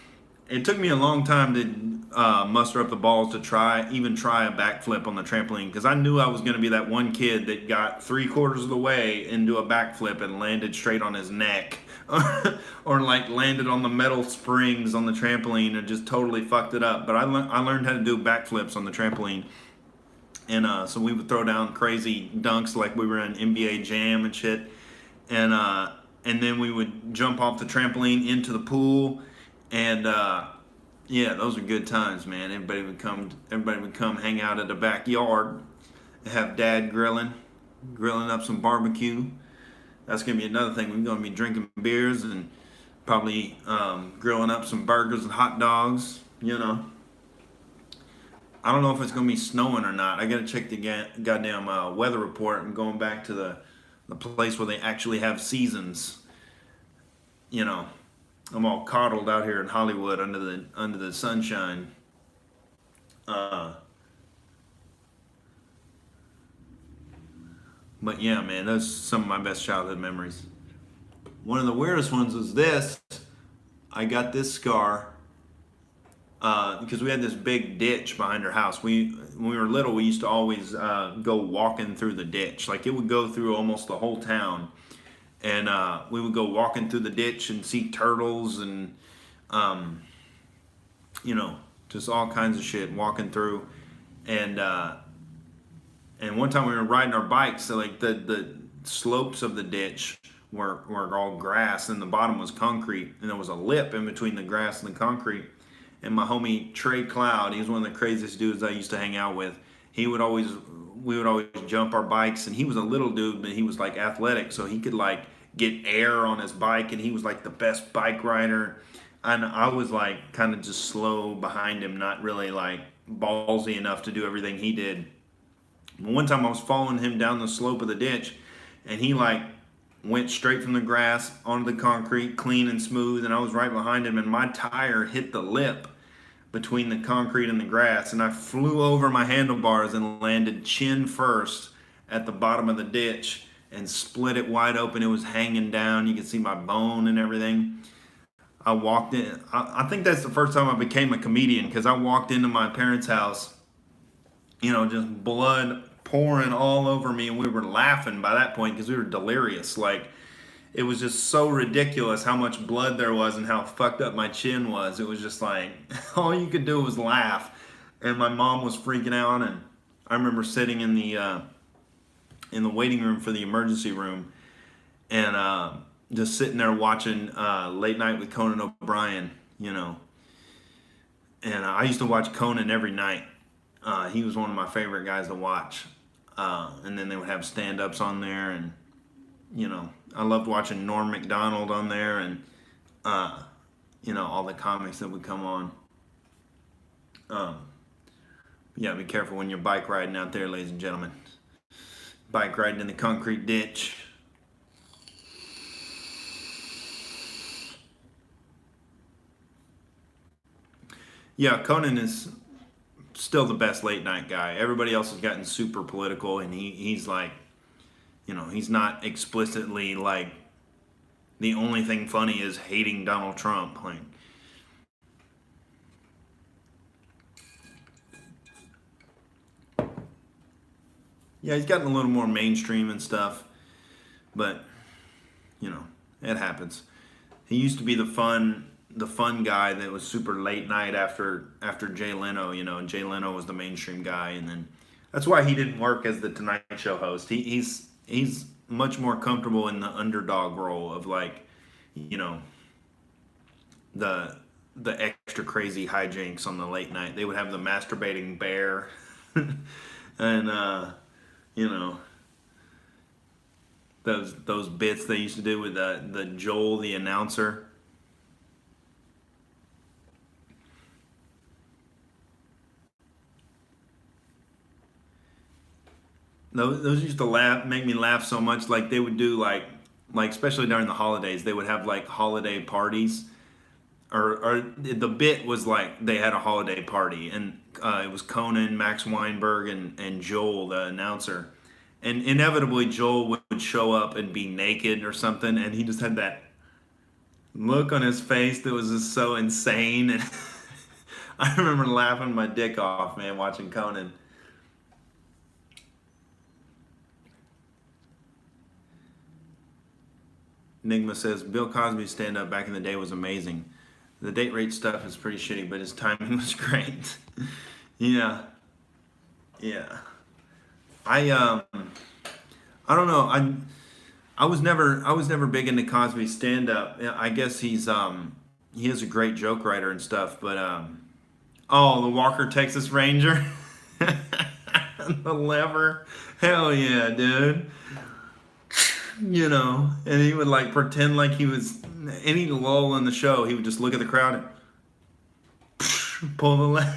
it took me a long time to muster up the balls to even try a backflip on the trampoline because I knew I was going to be that one kid that got 3/4 of the way into a backflip and landed straight on his neck, or like landed on the metal springs on the trampoline and just totally fucked it up. But I learned how to do backflips on the trampoline, and so we would throw down crazy dunks like we were in NBA Jam and shit, and then we would jump off the trampoline into the pool, and yeah, those are good times, man. Everybody would come hang out at the backyard, have Dad grilling up some barbecue. That's gonna be another thing. We're gonna be drinking beers and probably grilling up some burgers and hot dogs. You know, I don't know if it's gonna be snowing or not. I gotta check the goddamn weather report. I'm going back to the place where they actually have seasons. You know, I'm all coddled out here in Hollywood under the sunshine. Uh, but yeah, man, those are some of my best childhood memories. One of the weirdest ones was this. I got this scar because we had this big ditch behind our house. When we were little, we used to always go walking through the ditch. Like it would go through almost the whole town, and we would go walking through the ditch and see turtles and um, you know, just all kinds of shit walking through. And and one time we were riding our bikes, so like the slopes of the ditch were all grass, and the bottom was concrete, and there was a lip in between the grass and the concrete. And my homie Trey Cloud, he was one of the craziest dudes I used to hang out with. He would always We would always jump our bikes, and he was a little dude, but he was like athletic, so he could like get air on his bike, and he was like the best bike rider. And I was like kind of just slow behind him, not really like ballsy enough to do everything he did. One time I was following him down the slope of the ditch, and he like went straight from the grass onto the concrete, clean and smooth, and I was right behind him, and my tire hit the lip between the concrete and the grass, and I flew over my handlebars and landed chin first at the bottom of the ditch and split it wide open. It was hanging down. You could see my bone and everything. I walked in. I think that's the first time I became a comedian because I walked into my parents' house, you know, just blood pouring all over me, and we were laughing by that point because we were delirious. Like it was just so ridiculous how much blood there was and how fucked up my chin was. It was just like all you could do was laugh, and my mom was freaking out. And I remember sitting in the waiting room for the emergency room, and just sitting there watching Late Night with Conan O'Brien, you know. And I used to watch Conan every night. He was one of my favorite guys to watch. And then they would have stand-ups on there, and you know, I loved watching Norm Macdonald on there, and you know, all the comics that would come on. Um, yeah, be careful when you're bike riding out there, ladies and gentlemen. Bike riding in the concrete ditch. Yeah, Conan is still the best late night guy. Everybody else has gotten super political, and he's like, you know, he's not explicitly like the only thing funny is hating Donald Trump. Like, yeah, he's gotten a little more mainstream and stuff, but you know, it happens. He used to be the fun guy that was super late night after Jay Leno, you know, and Jay Leno was the mainstream guy, and then that's why he didn't work as the Tonight Show host. He's much more comfortable in the underdog role of like, you know, the extra crazy hijinks on the late night. They would have the masturbating bear, and you know, those bits they used to do with the Joel the announcer. Those used to make me laugh so much. Like they would do like especially during the holidays, they would have like holiday parties, or the bit was like they had a holiday party, and it was Conan, Max Weinberg, and Joel the announcer, and inevitably Joel would show up and be naked or something, and he just had look on his face that was just so insane. And I remember laughing my dick off, man, watching Conan. Enigma says Bill Cosby's stand-up back in the day was amazing. The date rape stuff is pretty shitty, but his timing was great. Yeah, yeah. I don't know. I was never big into Cosby's stand-up. Yeah, I guess he is a great joke writer and stuff. But oh, the Walker Texas Ranger, the lever, hell yeah, dude. You know, and he would like pretend like he was any lull in the show. He would just look at the crowd and pull the lever.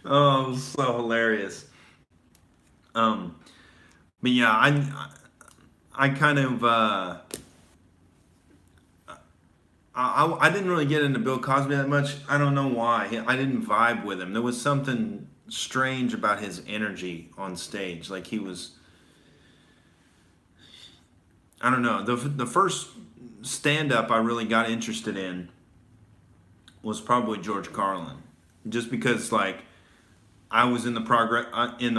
Oh, it was so hilarious. But yeah, I kind of I didn't really get into Bill Cosby that much. I don't know why. I didn't vibe with him. There was something strange about his energy on stage. Like he was, I don't know. The first stand up I really got interested in was probably George Carlin, just because like I was in the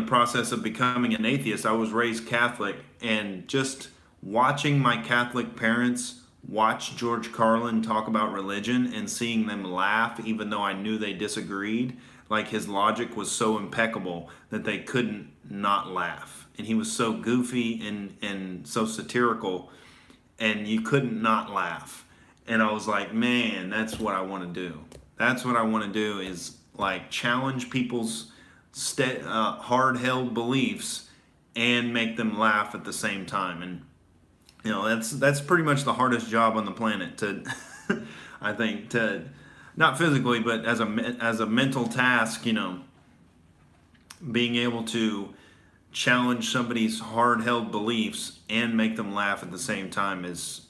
process of becoming an atheist. I was raised Catholic, and just watching my Catholic parents watch George Carlin talk about religion and seeing them laugh, even though I knew they disagreed, like his logic was so impeccable that they couldn't not laugh. And he was so goofy and so satirical, and you couldn't not laugh. And I was like, man, that's what I want to do. That's what I want to do, is like challenge people's hard-held beliefs and make them laugh at the same time. And you know, that's pretty much the hardest job on the planet to I think, to not physically, but as a mental task. You know, being able to challenge somebody's hard-held beliefs and make them laugh at the same time is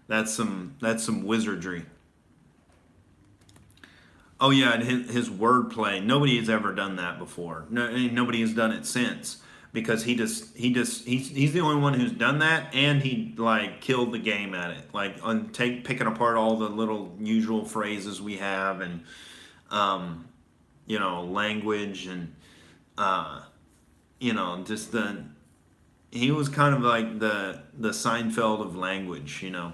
that's some wizardry. Oh yeah, and his wordplay. Nobody has ever done that before. No, nobody has done it since, because he's the only one who's done that, and he like killed the game at it. Like picking apart all the little usual phrases we have, and you know, language, and you know, just he was kind of like the Seinfeld of language. You know,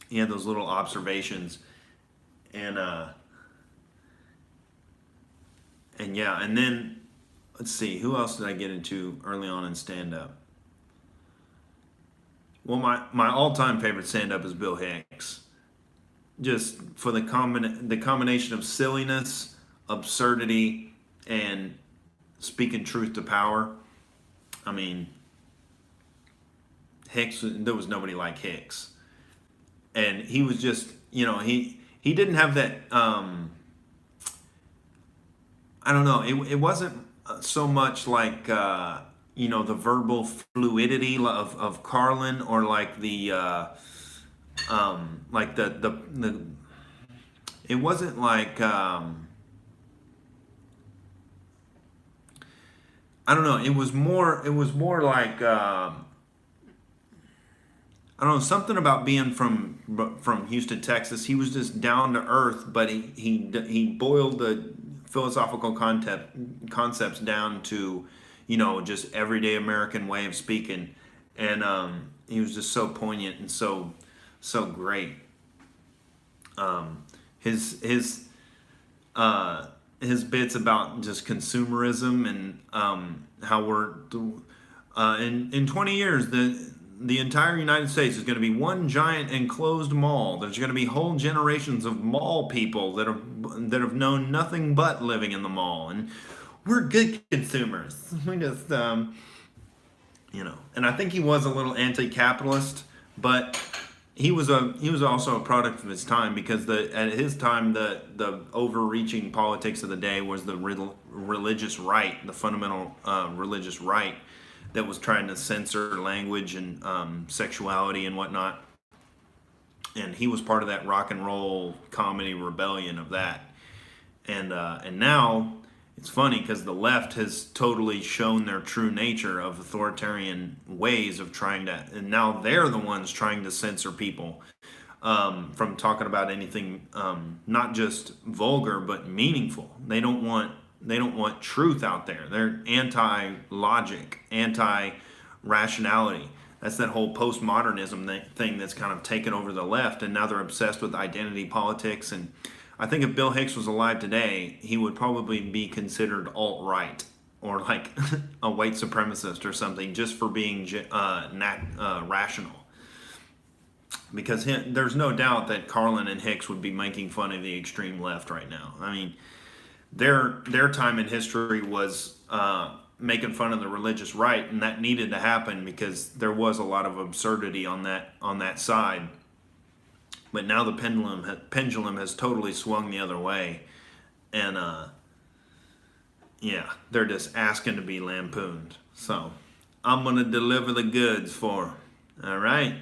he had those little observations, and yeah, and then let's see, who else did I get into early on in stand-up? Well, my all-time favorite stand-up is Bill Hicks, just for the combination of silliness, absurdity, and speaking truth to power. I mean, Hicks, there was nobody like Hicks, and he was just, you know, he didn't have that. I don't know. It wasn't so much like you know, the verbal fluidity of Carlin, or like the like the it wasn't like I don't know. It was more like I don't know, something about being from Houston, Texas. He was just down to earth, but he boiled the philosophical concepts down to, you know, just everyday American way of speaking, and he was just so poignant and so great. His bits about just consumerism, and how we're in 20 years the entire United States is going to be one giant enclosed mall. There's going to be whole generations of mall people that have known nothing but living in the mall, and we're good consumers. We just, you know, and I think he was a little anti-capitalist, but he was also a product of his time, because at his time the overreaching politics of the day was the religious right, the fundamental religious right, that was trying to censor language and sexuality and whatnot. And he was part of that rock and roll comedy rebellion of that. And now it's funny because the left has totally shown their true nature of authoritarian ways of trying to, and now they're the ones trying to censor people from talking about anything, not just vulgar but meaningful. They don't want truth out there. They're anti-logic, anti-rationality. That's that whole postmodernism thing that's kind of taken over the left, and now they're obsessed with identity politics. And I think if Bill Hicks was alive today, he would probably be considered alt-right or like a white supremacist or something, just for being rational. Because there's no doubt that Carlin and Hicks would be making fun of the extreme left right now. I mean, their time in history was making fun of the religious right, and that needed to happen because there was a lot of absurdity on that side. But now the pendulum has totally swung the other way, and yeah, they're just asking to be lampooned. So I'm gonna deliver the goods for 'em. All right.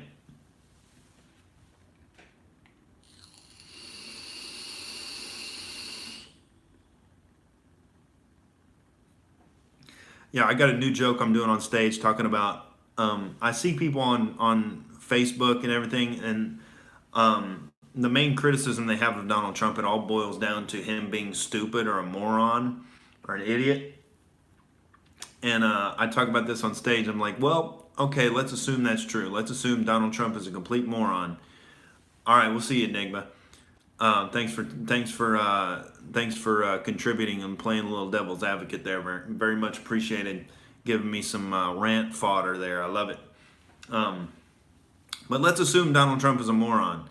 Yeah, I got a new joke I'm doing on stage talking about. I see people on Facebook and everything, and the main criticism they have of Donald Trump, it all boils down to him being stupid or a moron or an idiot. And I talk about this on stage. I'm like, well, okay, let's assume that's true. Let's assume Donald Trump is a complete moron. All right, we'll see you, Enigma. Thanks for contributing and playing a little devil's advocate there. Very, very much appreciated. Giving me some rant fodder there. I love it. But let's assume Donald Trump is a moron.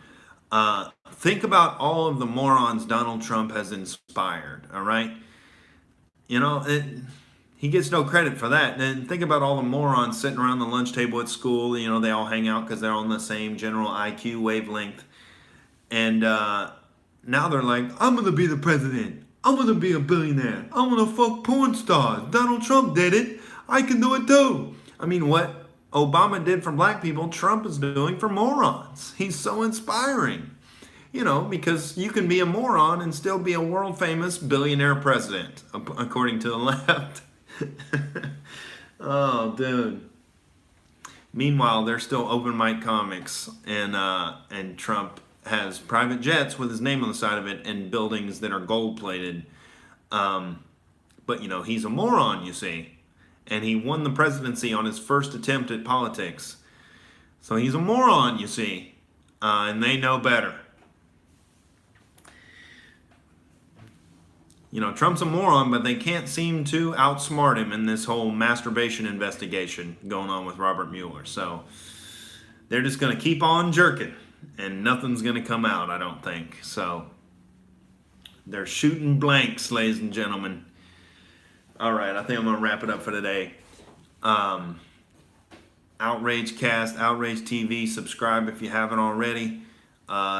Think about all of the morons Donald Trump has inspired. All right, you know he gets no credit for that. And think about all the morons sitting around the lunch table at school. You know, they all hang out because they're on the same general IQ wavelength. And now they're like, I'm going to be the president. I'm going to be a billionaire. I'm going to fuck porn stars. Donald Trump did it. I can do it too. I mean, what Obama did for black people, Trump is doing for morons. He's so inspiring. You know, because you can be a moron and still be a world famous billionaire president, according to the left. Oh, dude. Meanwhile, they're still open mic comics, and Trump has private jets with his name on the side of it and buildings that are gold plated. But you know, he's a moron, you see, and he won the presidency on his first attempt at politics. So he's a moron, you see, and they know better. You know, Trump's a moron, but they can't seem to outsmart him in this whole masturbation investigation going on with Robert Mueller. So they're just going to keep on jerking, and nothing's going to come out, I don't think. So they're shooting blanks, ladies and gentlemen. All right, I think I'm going to wrap it up for today. Outrage Cast, Outrage TV, subscribe if you haven't already.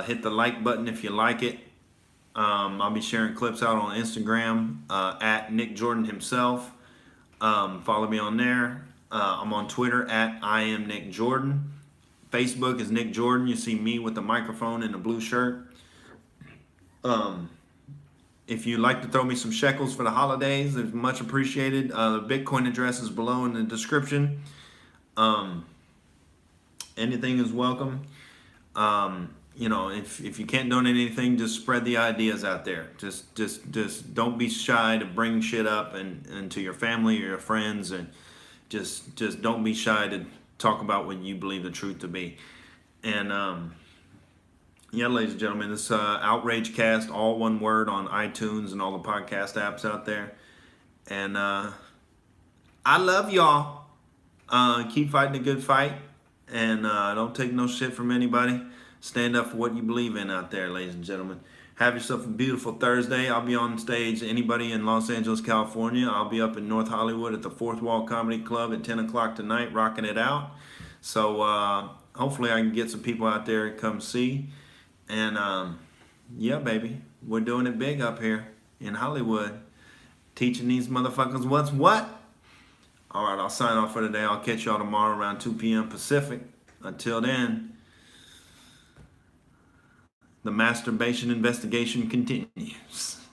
Hit the like button if you like it. I'll be sharing clips out on Instagram at Nick Jordan himself. Follow me on there. I'm on Twitter at I am Nick Jordan. Facebook is Nick Jordan. You see me with the microphone and the blue shirt. If you'd like to throw me some shekels for the holidays, it's much appreciated. The Bitcoin address is below in the description. Anything is welcome. You know, if you can't donate anything, just spread the ideas out there. Just don't be shy to bring shit up and to your family or your friends, and just don't be shy to talk about what you believe the truth to be. And yeah, ladies and gentlemen, this Outrage Cast, all one word, on iTunes and all the podcast apps out there. And I love y'all. Keep fighting a good fight, and don't take no shit from anybody. Stand up for what you believe in out there, ladies and gentlemen. Have yourself a beautiful Thursday. I'll be on stage. Anybody in Los Angeles, California, I'll be up in North Hollywood at the Fourth Wall Comedy Club at 10 o'clock tonight, rocking it out. So hopefully I can get some people out there to come see. And yeah, baby, we're doing it big up here in Hollywood. Teaching these motherfuckers what's what. All right, I'll sign off for today. I'll catch y'all tomorrow around 2 p.m. Pacific. Until then, the masturbation investigation continues.